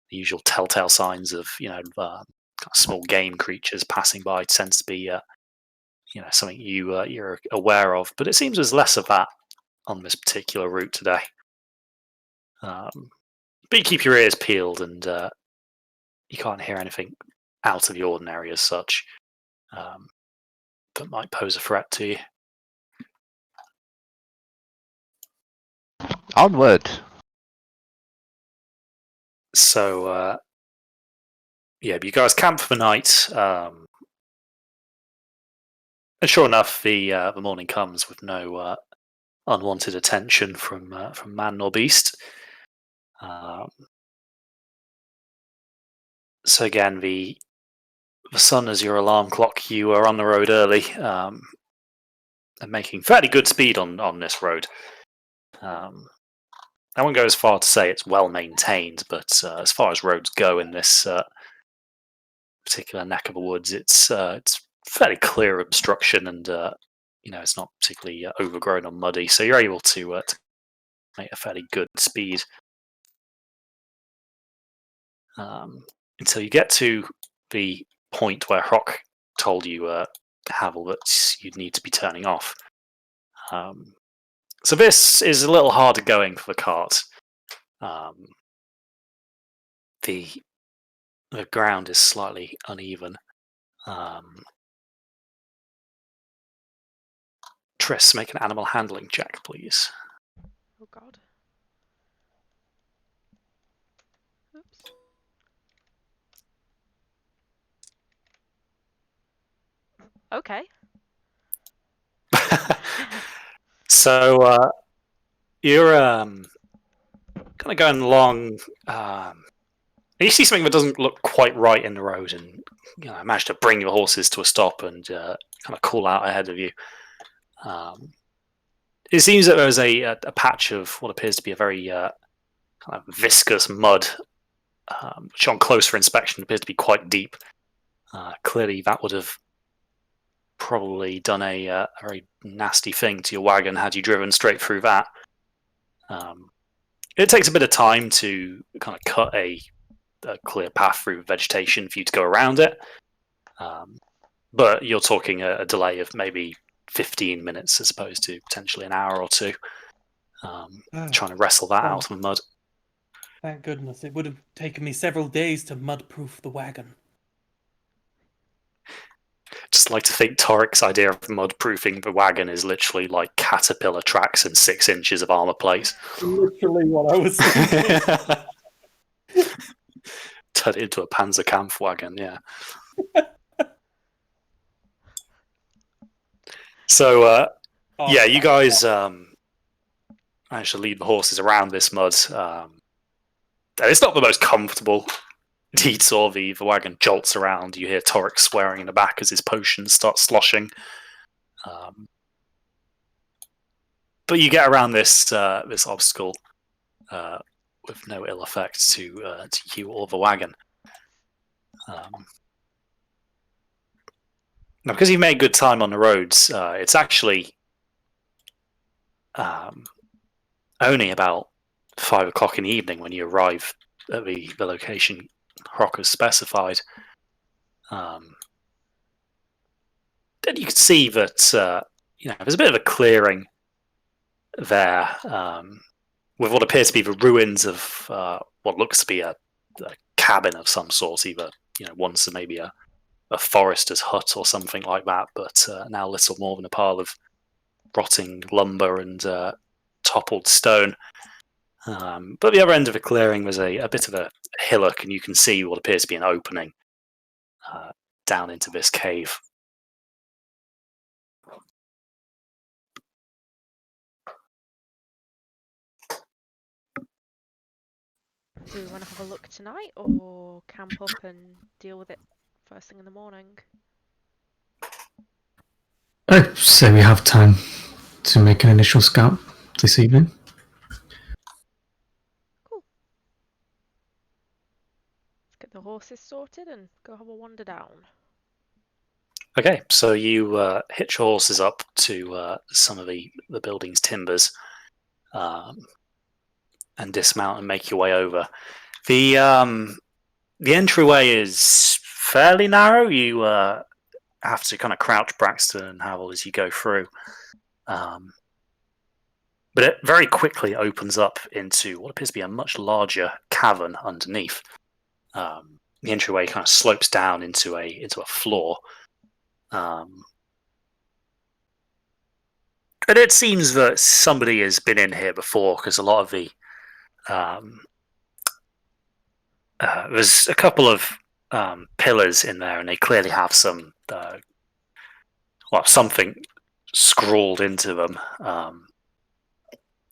usual telltale signs of kind of small game creatures passing by tends to be something you're aware of. But it seems there's less of that on this particular route today. But you keep your ears peeled, and you can't hear anything out of the ordinary as such that might pose a threat to you. Onward. So yeah, but you guys camp for the night, and sure enough, the morning comes with no unwanted attention from man nor beast. So again, the sun as your alarm clock, you are on the road early, and making fairly good speed on this road. I won't go as far to say it's well maintained, but as far as roads go in this particular neck of the woods, it's fairly clear of obstruction, and it's not particularly overgrown or muddy, so you're able to make a fairly good speed until you get to the point where Hock told you, Havel, that you'd need to be turning off. So this is a little harder going for the cart. The ground is slightly uneven. Triss, make an animal handling check, please. Oh god. Oops. Okay. So you're kind of going along. You see something that doesn't look quite right in the road, and manage to bring your horses to a stop and kind of call out ahead of you. It seems that there's a patch of what appears to be a very kind of viscous mud, which on closer inspection appears to be quite deep. Clearly, that would have probably done a very nasty thing to your wagon had you driven straight through that. It takes a bit of time to kind of cut a clear path through vegetation for you to go around it, but you're talking a delay of maybe 15 minutes as opposed to potentially an hour or two, trying to wrestle that out of the mud. Thank goodness. It would have taken me several days to mud-proof the wagon. Just like to think Torik's idea of mud-proofing the wagon is literally like caterpillar tracks and 6 inches of armor plates. Literally what I was thinking. Turn it into a Panzerkampf wagon, yeah. So, Oh, yeah, you thank guys managed to lead the horses around this mud. And it's not the most comfortable. Indeed, sort of the wagon jolts around. You hear Torek swearing in the back as his potions start sloshing. But you get around this this obstacle with no ill effect to you or the wagon. Now, because you've made good time on the roads, it's actually only about 5 o'clock in the evening when you arrive at the location Rock has specified. And you can see that there's a bit of a clearing there, with what appears to be the ruins of what looks to be a cabin of some sort, either once maybe a forester's hut or something like that, but now little more than a pile of rotting lumber and toppled stone. But the other end of the clearing was a bit of a hillock, and you can see what appears to be an opening down into this cave. Do we want to have a look tonight or camp up and deal with it first thing in the morning? I'd say we have time to make an initial scout this evening. Cool. Let's get the horses sorted and go have a wander down. Okay, so you hitch your horses up to some of the building's timbers and dismount and make your way over. The entryway is fairly narrow. You have to kind of crouch Braxton and Howell as you go through. But it very quickly opens up into what appears to be a much larger cavern underneath. The entryway kind of slopes down into a floor. And it seems that somebody has been in here before, because a lot of the there's a couple of pillars in there, and they clearly have some something scrawled into them.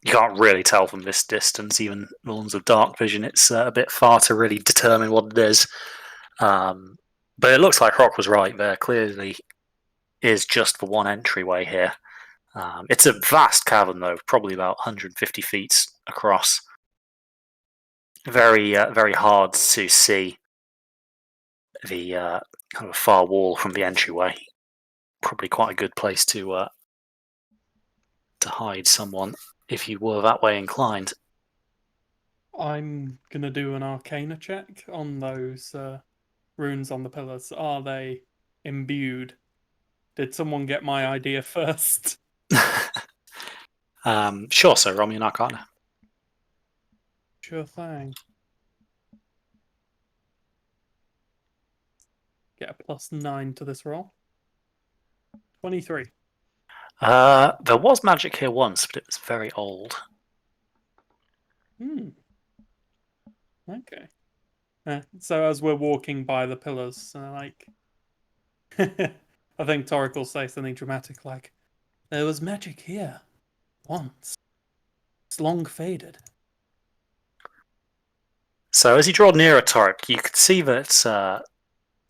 You can't really tell from this distance, even the ones with dark vision. It's a bit far to really determine what it is. But it looks like Rock was right. There clearly is just the one entryway here. It's a vast cavern, though, probably about 150 feet across. Very, very hard to see the kind of far wall from the entryway. Probably quite a good place to hide someone if you were that way inclined. I'm gonna do an Arcana check on those runes on the pillars. Are they imbued? Did someone get my idea first? Sure, so roll me an Arcana. Sure thing. Get a +9 to this roll. 23. There was magic here once, but it was very old. Okay. So as we're walking by the pillars, I think Torek will say something dramatic like, "There was magic here once. It's long faded." So as you draw nearer Torek, you could see that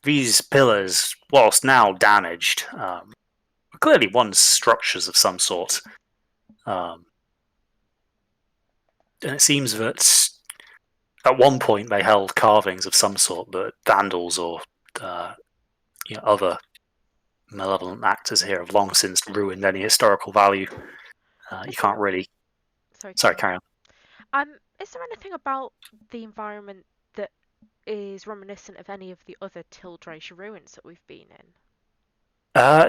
these pillars, whilst now damaged, were clearly once structures of some sort. And it seems that at one point they held carvings of some sort, but vandals or other malevolent actors here have long since ruined any historical value. You can't really... Sorry, carry on. Is there anything about the environment that is reminiscent of any of the other Tildrace ruins that we've been in?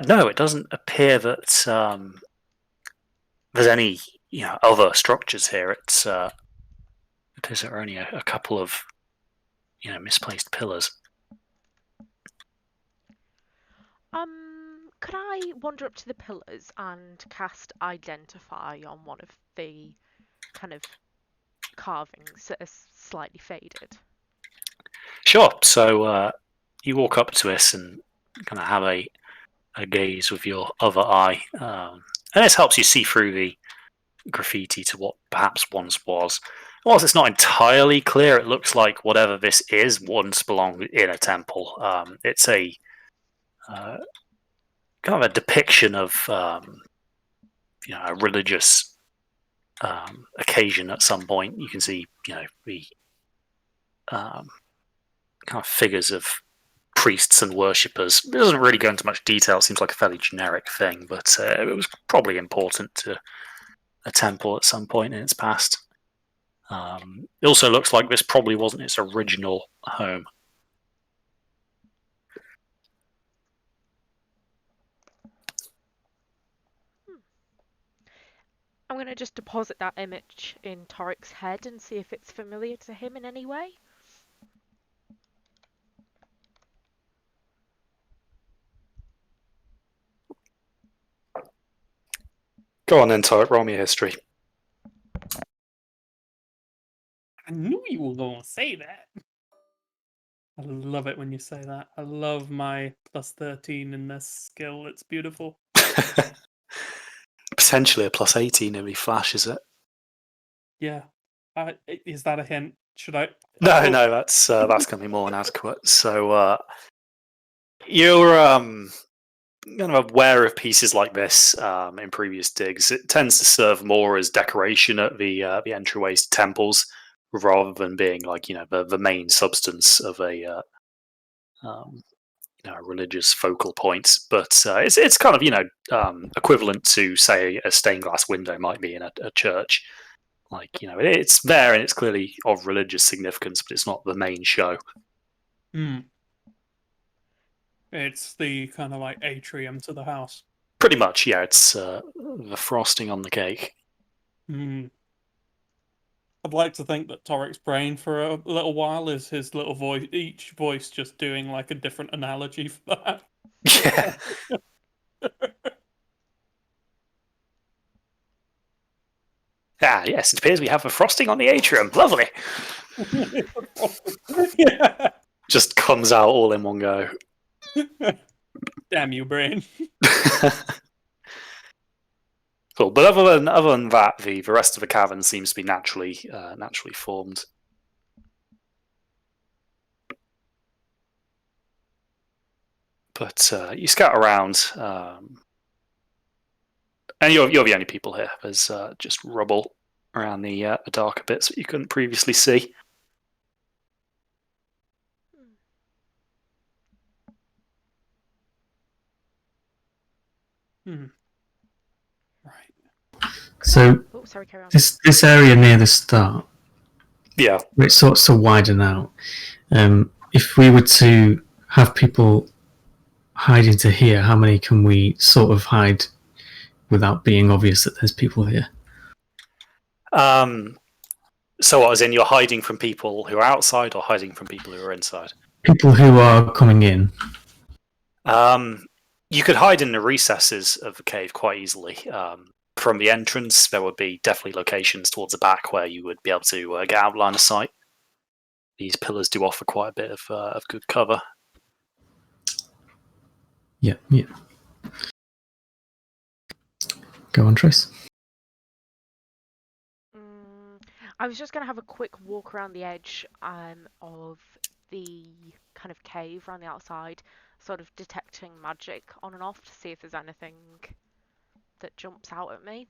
No, it doesn't appear that there's any other structures here. It appears there are only a couple of misplaced pillars. Could I wander up to the pillars and cast Identify on one of the kind of carvings that are slightly faded? Sure. So you walk up to this and kind of have a a gaze with your other eye, and this helps you see through the graffiti to what perhaps once was. Whilst it's not entirely clear, it looks like whatever this is once belonged in a temple. It's a kind of a depiction of a religious occasion at some point. You can see the kind of figures of priests and worshippers. It doesn't really go into much detail. It seems like a fairly generic thing, but it was probably important to a temple at some point in its past. It also looks like this probably wasn't its original home. I'm going to just deposit that image in Torik's head and see if it's familiar to him in any way. Go on then, Tarek, roll me a history. I knew you were going to say that. I love it when you say that. I love my plus 13 in this skill. It's beautiful. Potentially a plus 18 if he flashes it. Yeah. Is that a hint? Should I? No, that's going to be more than adequate. So you're kind of aware of pieces like this in previous digs. It tends to serve more as decoration at the entryways to temples, rather than being like the main substance of a religious focal point. But it's kind of equivalent to, say, a stained glass window might be in a church. Like it's there and it's clearly of religious significance, but it's not the main show. It's the kind of like atrium to the house. Pretty much, yeah. It's the frosting on the cake. I'd like to think that Torik's brain for a little while is his little voice, each voice just doing like a different analogy for that. Yeah. Yes, it appears we have a frosting on the atrium. Lovely. Yeah. Just comes out all in one go. Damn you, brain. Cool, but other than that, the rest of the cavern seems to be naturally formed. But you scout around, and you're the only people here. There's just rubble around the darker bits that you couldn't previously see. Right. So Sorry, carry on. this area near the start, Yeah. where it starts to widen out. If we were to have people hide into here, how many can we sort of hide without being obvious that there's people here? So what, as in you're hiding from people who are outside or hiding from people who are inside? People who are coming in. You could hide in the recesses of the cave quite easily. From the entrance, there would be definitely locations towards the back where you would be able to get out of line of sight. These pillars do offer quite a bit of good cover. Yeah. Go on, Trace. I was just going to have a quick walk around the edge of the kind of cave around the outside, sort of detecting magic on and off to see if there's anything that jumps out at me.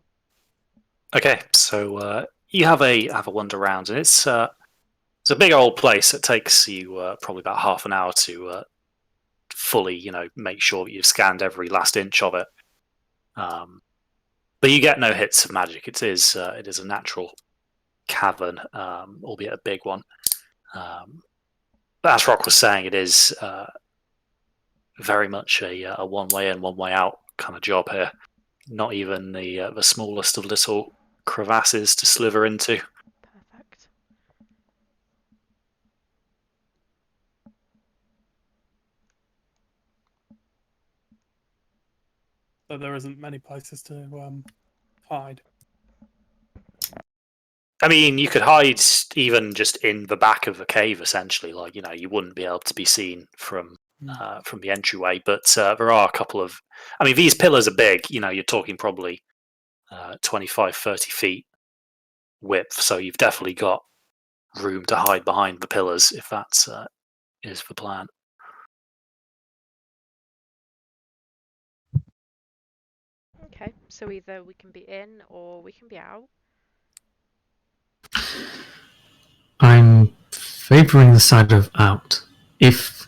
Okay, so you have a wander around, and it's a big old place. It takes you probably about half an hour to fully, make sure that you've scanned every last inch of it. But you get no hits of magic. It is a natural cavern, albeit a big one. But as Rock was saying, it is very much a one way in, one way out kind of job here. Not even the smallest of little crevasses to slither into. Perfect. So there isn't many places to hide. I mean, you could hide even just in the back of the cave, essentially. Like, you wouldn't be able to be seen from from the entryway. But there are a couple of. I mean, these pillars are big. You're talking probably 25, 30 feet width. So you've definitely got room to hide behind the pillars if that's is the plan. Okay, so either we can be in or we can be out. I'm favouring the side of out. If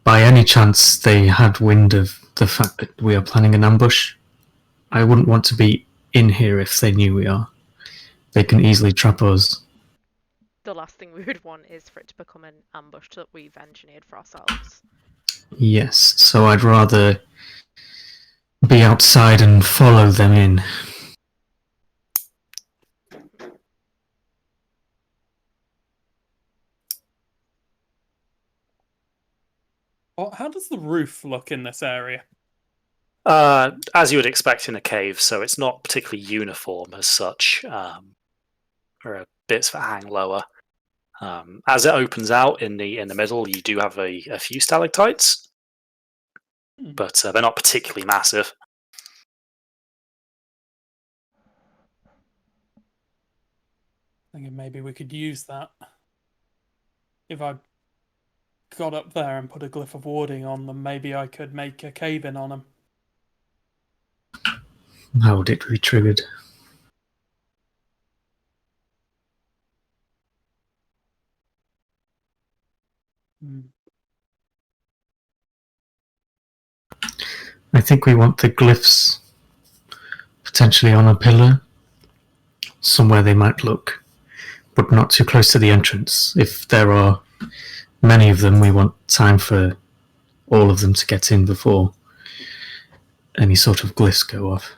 by any chance they had wind of the fact that we are planning an ambush, I wouldn't want to be in here if they knew we are. They can easily trap us. The last thing we would want is for it to become an ambush that we've engineered for ourselves. Yes, so I'd rather be outside and follow them in. Well, how does the roof look in this area? As you would expect in a cave, so it's not particularly uniform as such. There are bits that hang lower. As it opens out in the middle, you do have a few stalactites, but they're not particularly massive. Thinking maybe we could use that. If I got up there and put a glyph of warding on them, maybe I could make a cave in on them. How would it be triggered? I think we want the glyphs potentially on a pillar, somewhere they might look, but not too close to the entrance. If there are many of them, we want time for all of them to get in before any sort of glyphs go off.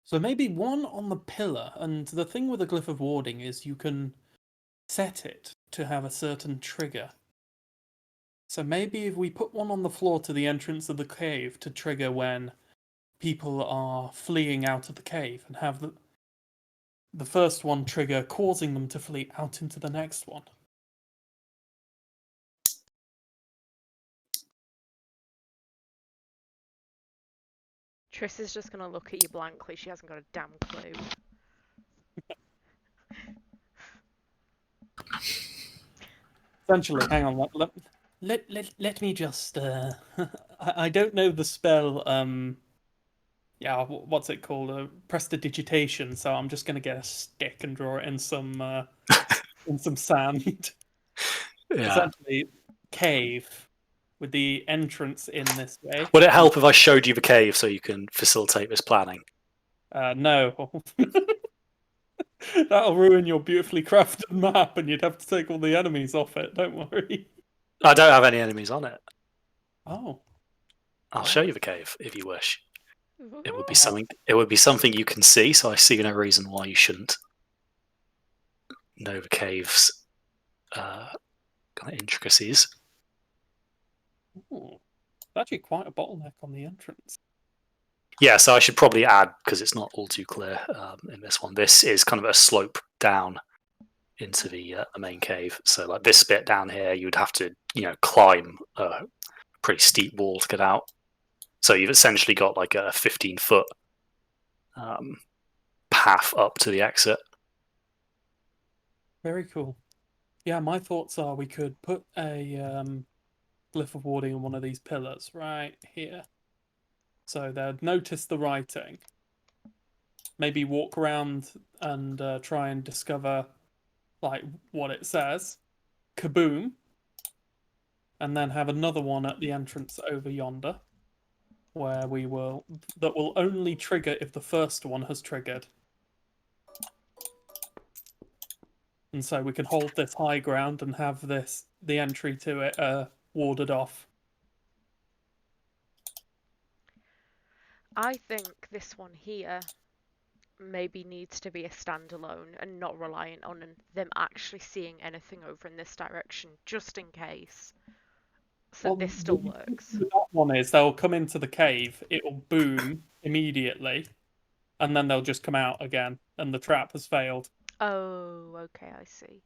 So maybe one on the pillar, and the thing with a glyph of warding is you can set it to have a certain trigger. So maybe if we put one on the floor to the entrance of the cave to trigger when people are fleeing out of the cave, and have the first one trigger causing them to flee out into the next one. Triss is just gonna look at you blankly. She hasn't got a damn clue. Essentially, hang on. Let me just. I don't know the spell. Yeah, what's it called? Prestidigitation. So I'm just gonna get a stick and draw it in some sand. Yeah. Essentially, cave with the entrance in this way. Would it help if I showed you the cave so you can facilitate this planning? No. That'll ruin your beautifully crafted map, and you'd have to take all the enemies off it. Don't worry. I don't have any enemies on it. Oh. I'll show you the cave if you wish. It would be something. It would be something you can see. So I see no reason why you shouldn't know the cave's kind of intricacies. Ooh. Actually, quite a bottleneck on the entrance. Yeah, so I should probably add, because it's not all too clear in this one. This is kind of a slope down into the main cave. So like this bit down here, you would have to climb a pretty steep wall to get out. So you've essentially got like a 15-foot path up to the exit. Very cool. Yeah, my thoughts are we could put a glyph of warding on one of these pillars right here. So they'd notice the writing. Maybe walk around and try and discover like what it says. Kaboom. And then have another one at the entrance over yonder, where that will only trigger if the first one has triggered. And so we can hold this high ground and have the entry to it warded off. I think this one here maybe needs to be a standalone and not reliant on them actually seeing anything over in this direction, just in case. So this still works. That one is they'll come into the cave, it'll boom immediately, and then they'll just come out again, and the trap has failed. Oh, okay, I see.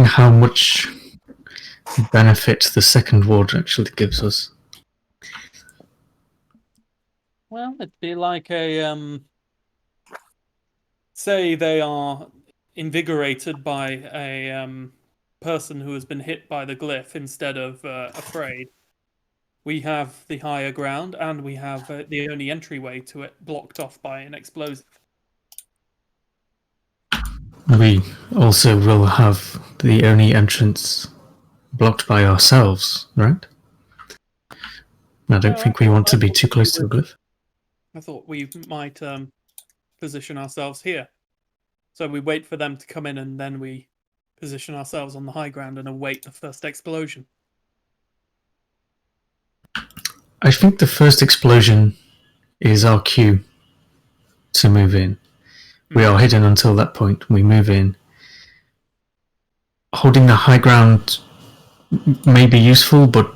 how much benefit the second ward actually gives us? Well, it'd be like a say they are invigorated by a person who has been hit by the glyph instead of afraid. We have the higher ground, and we have the only entryway to it blocked off by an explosive. We also will have the only entrance blocked by ourselves, right? I don't No, think we want to be too close to the glyph. I thought we might position ourselves here. So we wait for them to come in, and then we position ourselves on the high ground and await the first explosion. I think the first explosion is our cue to move in. We are hidden until that point. We move in. Holding the high ground may be useful, but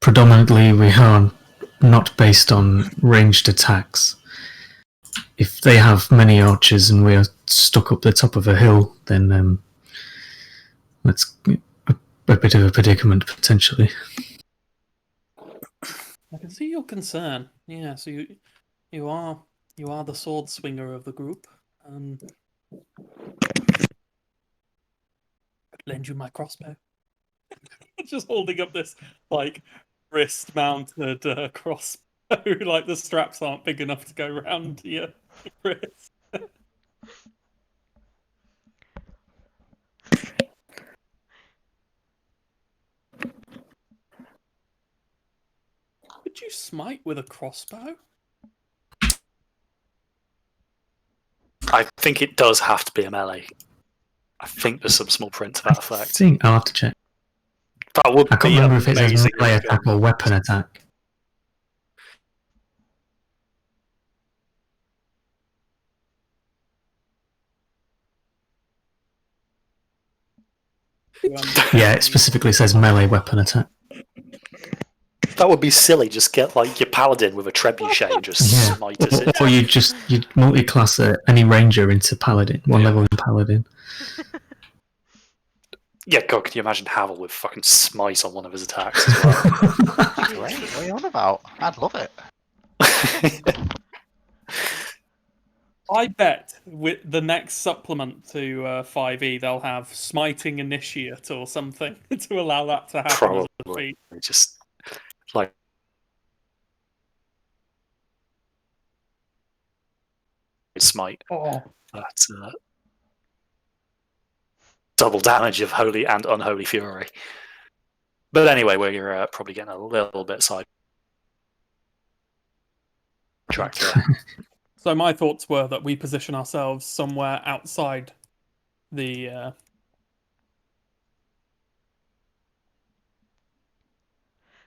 predominantly we are not based on ranged attacks. If they have many archers and we are stuck up the top of a hill, then that's a bit of a predicament potentially. I can see your concern. Yeah, so you are the sword swinger of the group. I'd lend you my crossbow. Just holding up this like wrist-mounted crossbow. Like the straps aren't big enough to go around your wrist. Could you smite with a crossbow? I think it does have to be a melee. I think there's some small print to that effect. I'll have to check. That would I can't be remember if it's a amazing. melee attack or weapon attack. Yeah, it specifically says melee weapon attack. That would be silly. Just get like your paladin with a trebuchet and just Yeah. smite us. Or you multi-class any ranger into paladin, one level in paladin. Yeah, God, can you imagine Havel with fucking smite on one of his attacks as well? Great, what are you on about? I'd love it. I bet with the next supplement to 5e, they'll have smiting initiate or something to allow that to happen as a Probably. feat. Just like smite. Oh, That's double damage of holy and unholy fury. But anyway, we're probably getting a little bit sidetracked here. so my thoughts were that we position ourselves somewhere outside the.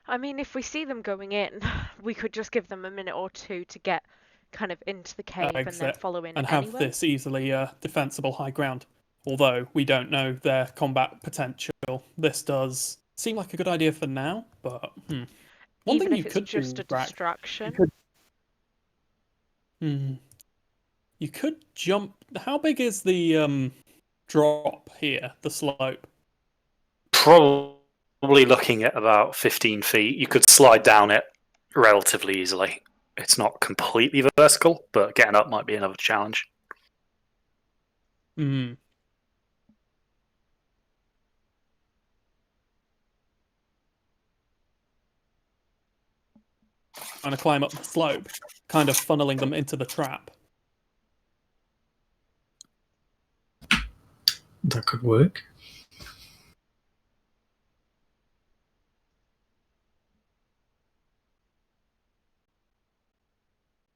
I mean, if we see them going in, we could just give them a minute or two to get kind of into the cave and then exit follow in and have anyway. this easily defensible high ground. Although we don't know their combat potential, this does seem like a good idea for now. But one Even thing if you it's could just do, a Brack, distraction. you could jump. How big is the drop here? The slope. Probably looking at about 15 feet. You could slide down it relatively easily. It's not completely vertical, but getting up might be another challenge. Trying to climb up the slope, kind of funneling them into the trap. That could work.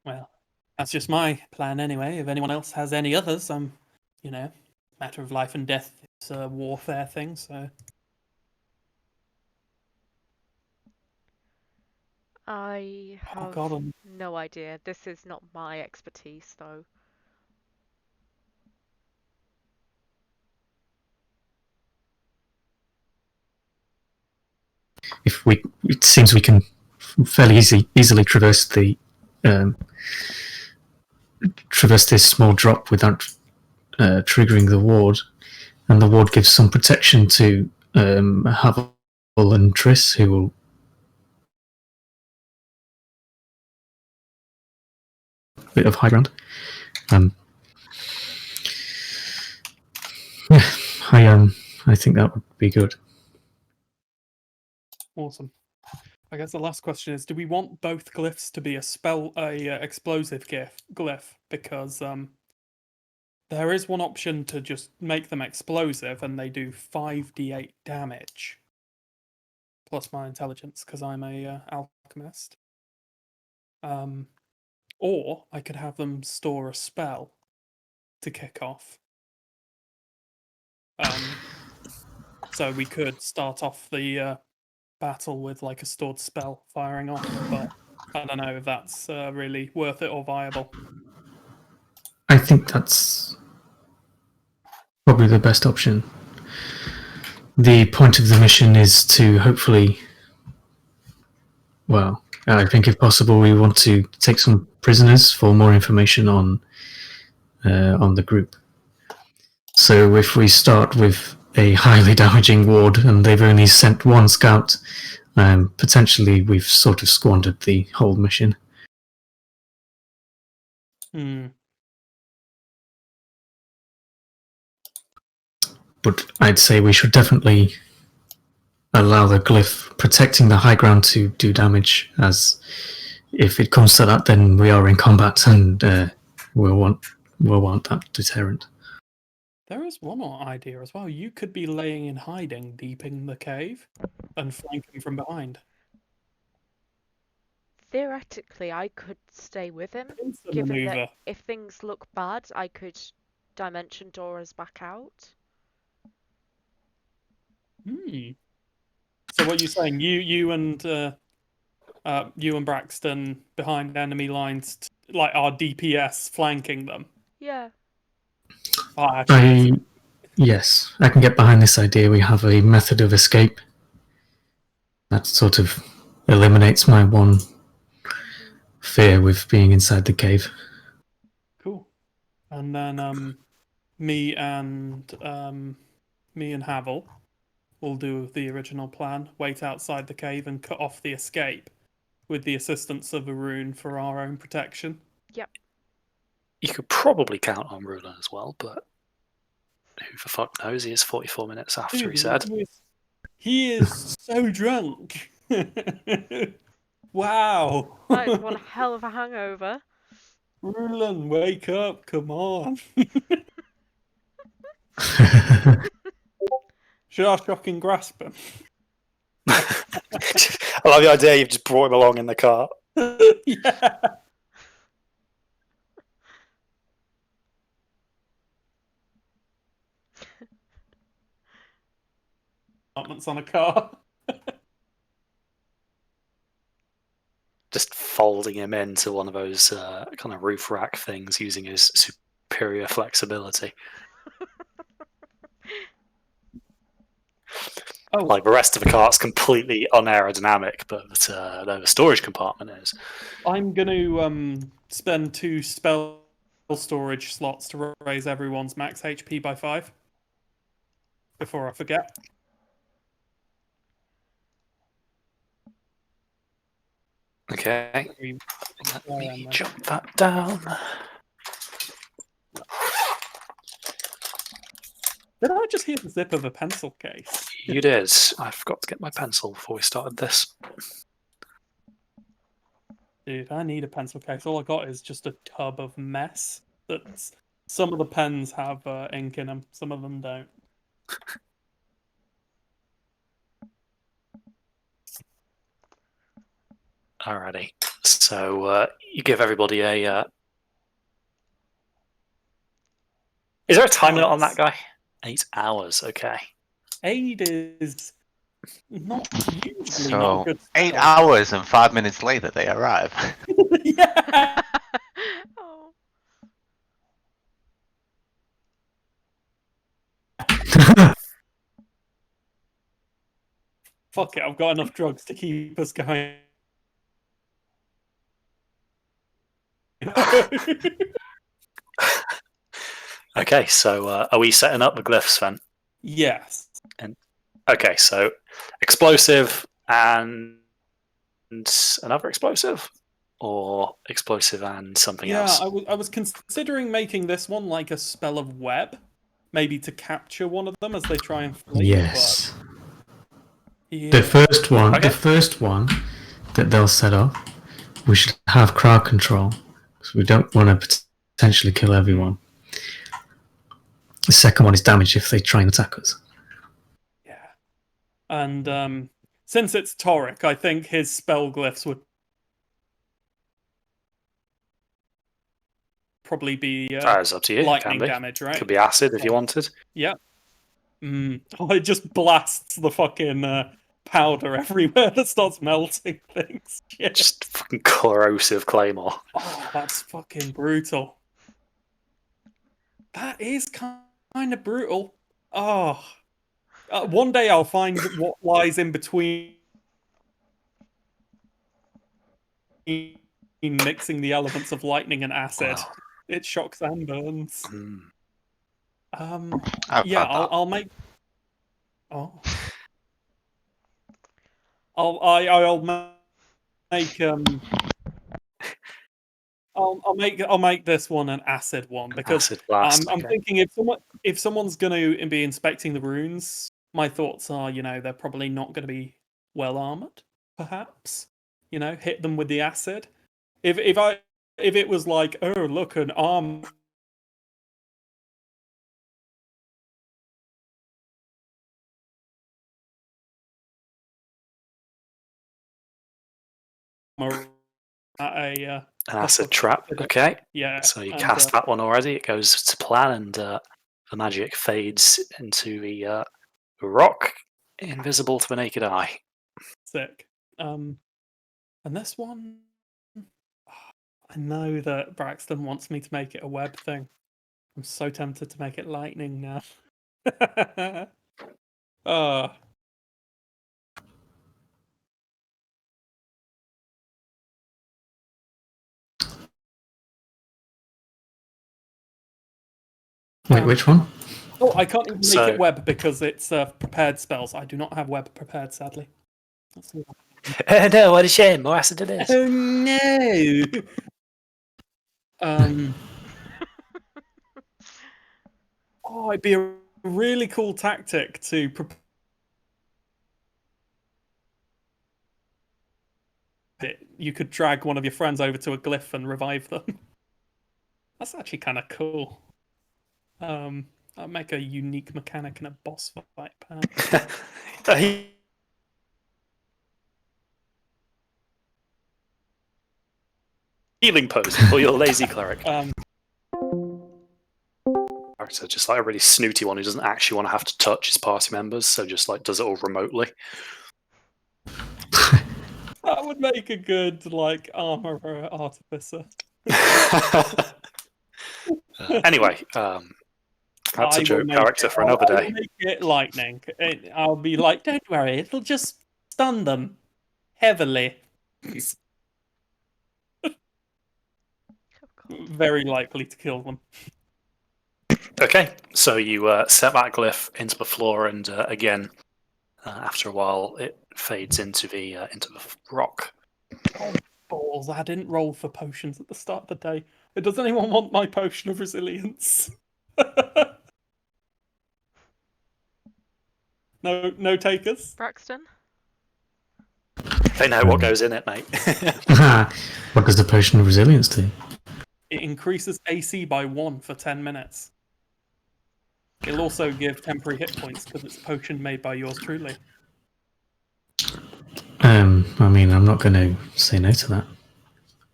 Well, that's just my plan anyway. If anyone else has any others, matter of life and death. It's a warfare thing, so. I have no idea. This is not my expertise, though. It seems we can fairly easily traverse the traverse this small drop without triggering the ward. and the ward gives some protection to Havel and Triss, who will bit of high ground. Yeah, I think that would be good. Awesome. I guess the last question is: do we want both glyphs to be a explosive glyph? Because there is one option to just make them explosive, and they do 5d8 damage plus my intelligence because I'm a alchemist. Or I could have them store a spell to kick off. So we could start off the battle with like a stored spell firing off, but I don't know if that's really worth it or viable. I think that's probably the best option. The point of the mission is to hopefully, well, I think if possible, we want to take some prisoners for more information on the group. So if we start with a highly damaging ward and they've only sent one scout, potentially we've sort of squandered the whole mission. But I'd say we should definitely allow the glyph protecting the high ground to do damage, as if it comes to that, then we are in combat and we'll want that deterrent. There is one more idea as well. You could be laying in hiding deep in the cave and flanking from behind. Theoretically, I could stay with him, It's a given maneuver. that if things look bad, I could dimension door us back out. So what you're saying, you and Braxton behind enemy lines, like our DPS flanking them. Yeah. Yes, I can get behind this idea. We have a method of escape that sort of eliminates my one fear with being inside the cave. Cool. And then me and Havel will do the original plan, wait outside the cave and cut off the escape with the assistance of Arun for our own protection. Yep. You could probably count on Ruler as well, but who the fuck knows? He is 44 minutes after he said. He is so drunk. Wow. That is one hell of a hangover. Rulan, wake up, come on. Should I shock and grasp him? I love the idea you've just brought him along in the car. Yeah. Apartments on a car. Just folding him into one of those kind of roof rack things using his superior flexibility. Oh, Like the rest of the cart's completely unaerodynamic, but the storage compartment is. I'm going to spend 2 spell storage slots to raise everyone's max HP by 5. Before I forget. Okay, let Where me am I? jump that down. Did I just hear the zip of a pencil case? You did. I forgot to get my pencil before we started this. Dude, I need a pencil case. All I got is just a tub of mess. That's some of the pens have ink in them, some of them don't. Alrighty. So you give everybody a. Is there a time limit on that guy? 8 hours. Okay. 8 is not usually not So a good. 8 start. hours and 5 minutes later they arrive. Yeah. Oh. Fuck it, I've got enough drugs to keep us going. Okay, so are we setting up the glyphs then? Yes. Okay, so explosive and another explosive, or explosive and something else. I was considering making this one like a spell of web, maybe to capture one of them as they try and flee. Yes. But, yeah. The first one, Okay. that they'll set up, we should have crowd control because we don't want to potentially kill everyone. The second one is damage if they try and attack us. Yeah. And since it's Toric, I think his spell glyphs would probably be It's up to you. lightning Can be. damage, right? Could be acid if you wanted. Yeah. Oh, it just blasts the fucking powder everywhere that starts melting things. Shit. Just fucking corrosive claymore. Oh, that's fucking brutal. That is kind of brutal. Oh. One day I'll find what lies in between mixing the elements of lightning and acid. Wow. It shocks and burns. I've Yeah, had that. I'll make. Oh. I'll make I'll make this one an acid one because Acid blast. I'm okay. thinking if someone's going to be inspecting the runes, my thoughts are they're probably not going to be well armored. Perhaps hit them with the acid. If it was like, oh look, an arm. An acid trap. Okay. Yeah. So you and, cast that one already. It goes to plan, and the magic fades into the rock, invisible to the naked eye. Sick. And this one, I know that Braxton wants me to make it a web thing. I'm so tempted to make it lightning now. Wait, which one? Oh, I can't even make So- it web because it's prepared spells. I do not have web prepared, sadly. That's all. No, what a shame. More acid it is. Oh no! Oh, it'd be a really cool tactic to you could drag one of your friends over to a glyph and revive them. That's actually kind of cool. I'll make a unique mechanic in a boss fight, perhaps. Healing pose for your lazy cleric. So just like a really snooty one who doesn't actually want to have to touch his party members, so just like does it all remotely. That would make a good like armorer artificer. Anyway, that's a I will joke make character it- for another I'll day. make it lightning. I'll be like, don't worry, it'll just stun them heavily. Oh, God. Very likely to kill them. Okay, so you set that glyph into the floor, and again, after a while, it fades into the rock. Oh, balls! I didn't roll for potions at the start of the day. Does anyone want my potion of resilience? No takers. Braxton? They know what goes in it, mate. What does the potion of resilience do? It increases AC by 1 for 10 minutes. It'll also give temporary hit points because it's a potion made by yours truly. I mean, I'm not going to say no to that.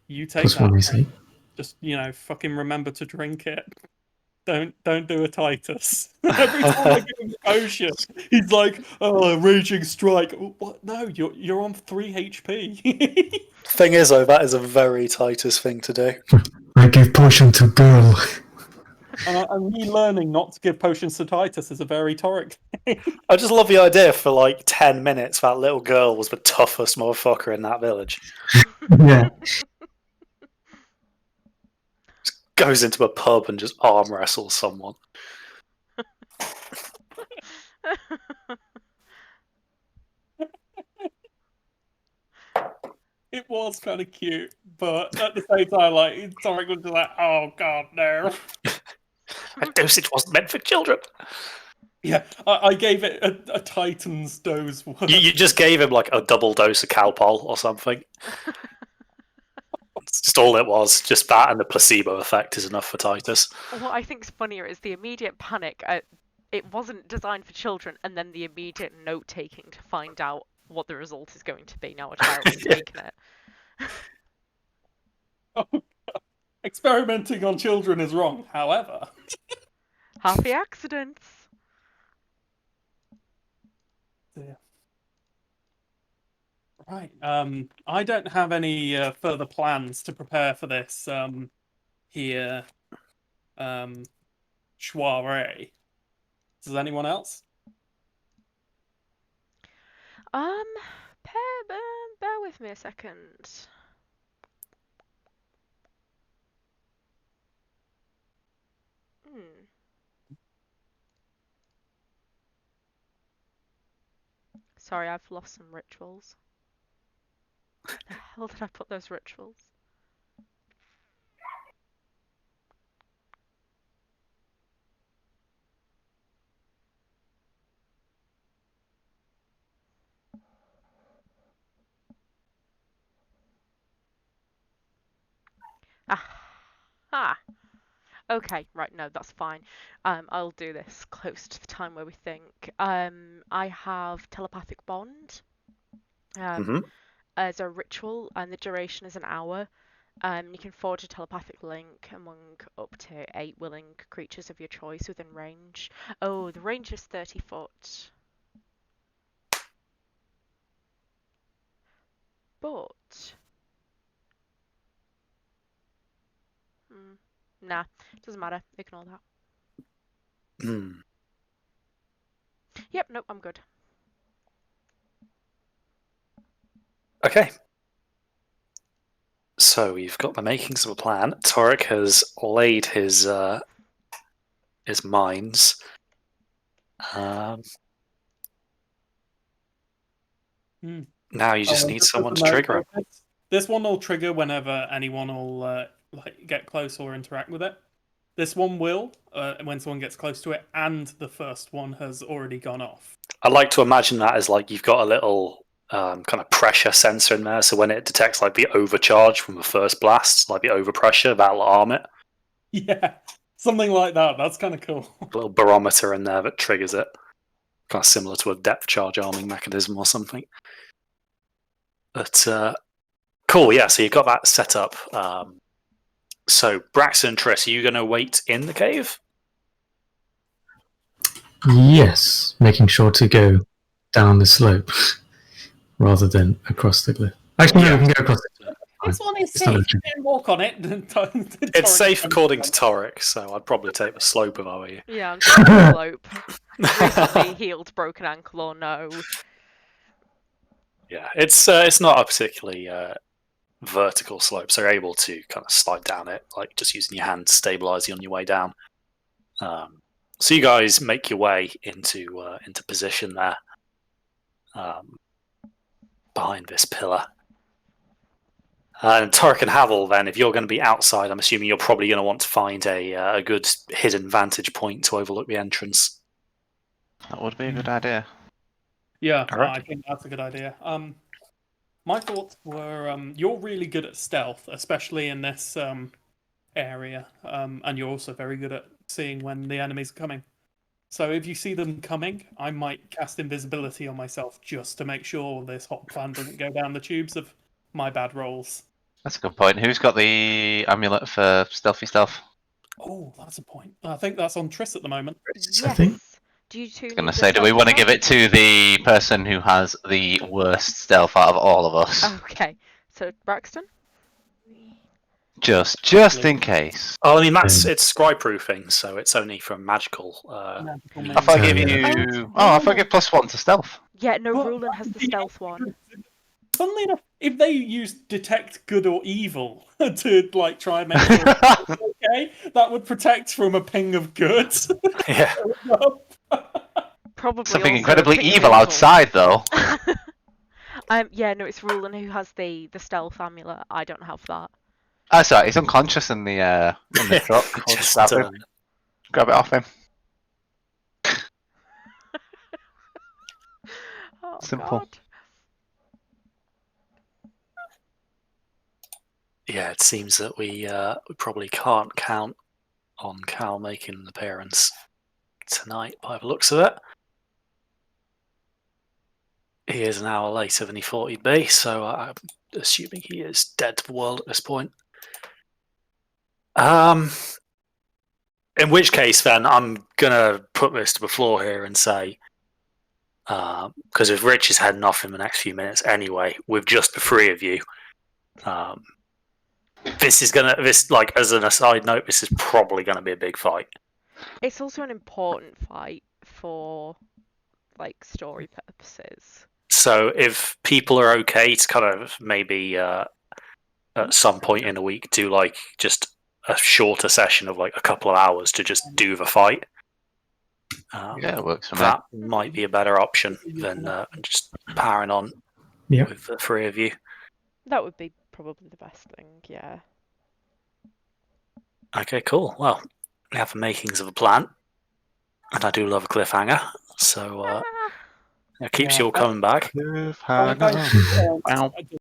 You take Plus that. one AC. Just fucking remember to drink it. Don't do a Titus. Every time I give him a potion, he's like, "Oh, raging strike." What? No, you're on 3 HP. Thing is, though, that is a very Titus thing to do. I give potion to girl. And me learning not to give potions to Titus is a very Toric thing. I just love the idea for like 10 minutes that little girl was the toughest motherfucker in that village. Yeah. Goes into a pub and just arm wrestles someone. It was kind of cute, but at the same time, like Torek was just like, "Oh God, no!" A dosage wasn't meant for children. Yeah, I gave it a Titan's dose. You just gave him like a double dose of Calpol or something. That's just all it was. Just that and the placebo effect is enough for Titus. What I think's funnier is the immediate panic. It wasn't designed for children, and then the immediate note taking to find out what the result is going to be now a child has taken it. Oh, experimenting on children is wrong. However, Happy accidents. yeah. Right. I don't have any further plans to prepare for this here soiree. Does anyone else? Bear with me a second. Sorry, I've lost some rituals. Where the hell did I put those rituals? Ah. Okay, right, no, that's fine. I'll do this close to the time where we think. I have telepathic bond. As a ritual, and the duration is an hour. You can forge a telepathic link among up to 8 willing creatures of your choice within range. Oh, the range is 30 foot. But... nah, doesn't matter. Ignore that. Yep, nope, I'm good. Okay. So we've got the makings of a plan. Torek has laid his mines. Now you just need someone to trigger it. This one will trigger whenever anyone will like get close or interact with it. This one will when someone gets close to it, and the first one has already gone off. I like to imagine that as like you've got a little kind of pressure sensor in there, so when it detects like the overcharge from the first blast, like the overpressure, that'll arm it. Yeah, something like that. That's kind of cool. A little barometer in there that triggers it, kind of similar to a depth charge arming mechanism or something. But cool, yeah. So you've got that set up. So Braxton and Triss, are you going to wait in the cave? Yes, making sure to go down the slope rather than across the cliff. Actually, no, we can go across the cliff. This one is It's not safe. a You trick. can walk on it. It's safe according to Torek, so I'd probably take the slope if I were you. Yeah, I'm taking the slope. Recently healed broken ankle or no. Yeah, it's not a particularly vertical slope, so you're able to kind of slide down it, like just using your hand to stabilize you on your way down. So you guys make your way into position there, behind this pillar. And Torek and Havel, then, if you're going to be outside, I'm assuming you're probably going to want to find a good hidden vantage point to overlook the entrance. That would be a good idea. Yeah, Alright. I think that's a good idea. My thoughts were you're really good at stealth, especially in this area, and you're also very good at seeing when the enemies are coming. So if you see them coming, I might cast invisibility on myself just to make sure this hot plan doesn't go down the tubes of my bad rolls. That's a good point. Who's got the amulet for stealthy stealth? Oh, that's a point. I think that's on Triss at the moment. I think. Yes. Do you two I was going need to say, do we want to give it to the person who has the worst stealth out of all of us? Okay, so Braxton? Just in case. Oh, I mean, it's scry proofing, so it's only from magical. If I give Yeah. you... Oh, if I give +1 to stealth. Yeah, no, Well, Rulin has the stealth one. Funnily enough, if they use detect good or evil to like try and make sure it's okay, that would protect from a ping of good. Yeah. Probably Something also incredibly King evil Weasel. outside, though. Yeah, no, it's Rulin who has the stealth amulet. I don't have that. Oh, sorry, he's unconscious in the truck. We'll just Just grab it off him. Oh Simple. God. yeah, it seems that we probably can't count on Cal making an appearance tonight by the looks of it. He is an hour later than he thought he'd be, so I'm assuming he is dead to the world at this point. In which case, then, I'm going to put this to the floor here and say, because if Rich is heading off in the next few minutes anyway, with just the three of you, like, as an aside note, this is probably going to be a big fight. It's also an important fight for, like, story purposes. So if people are okay to kind of maybe at some point in a week do like just a shorter session of like a couple of hours to just do the fight, Yeah, it works for me. that might be a better option than just powering on Yeah. with the three of you. That would be probably the best thing, yeah. Okay, cool. Well, we have the makings of a plan, and I do love a cliffhanger, so it keeps Yeah, you all coming back. I Cliffhanger. kind of, Wow. I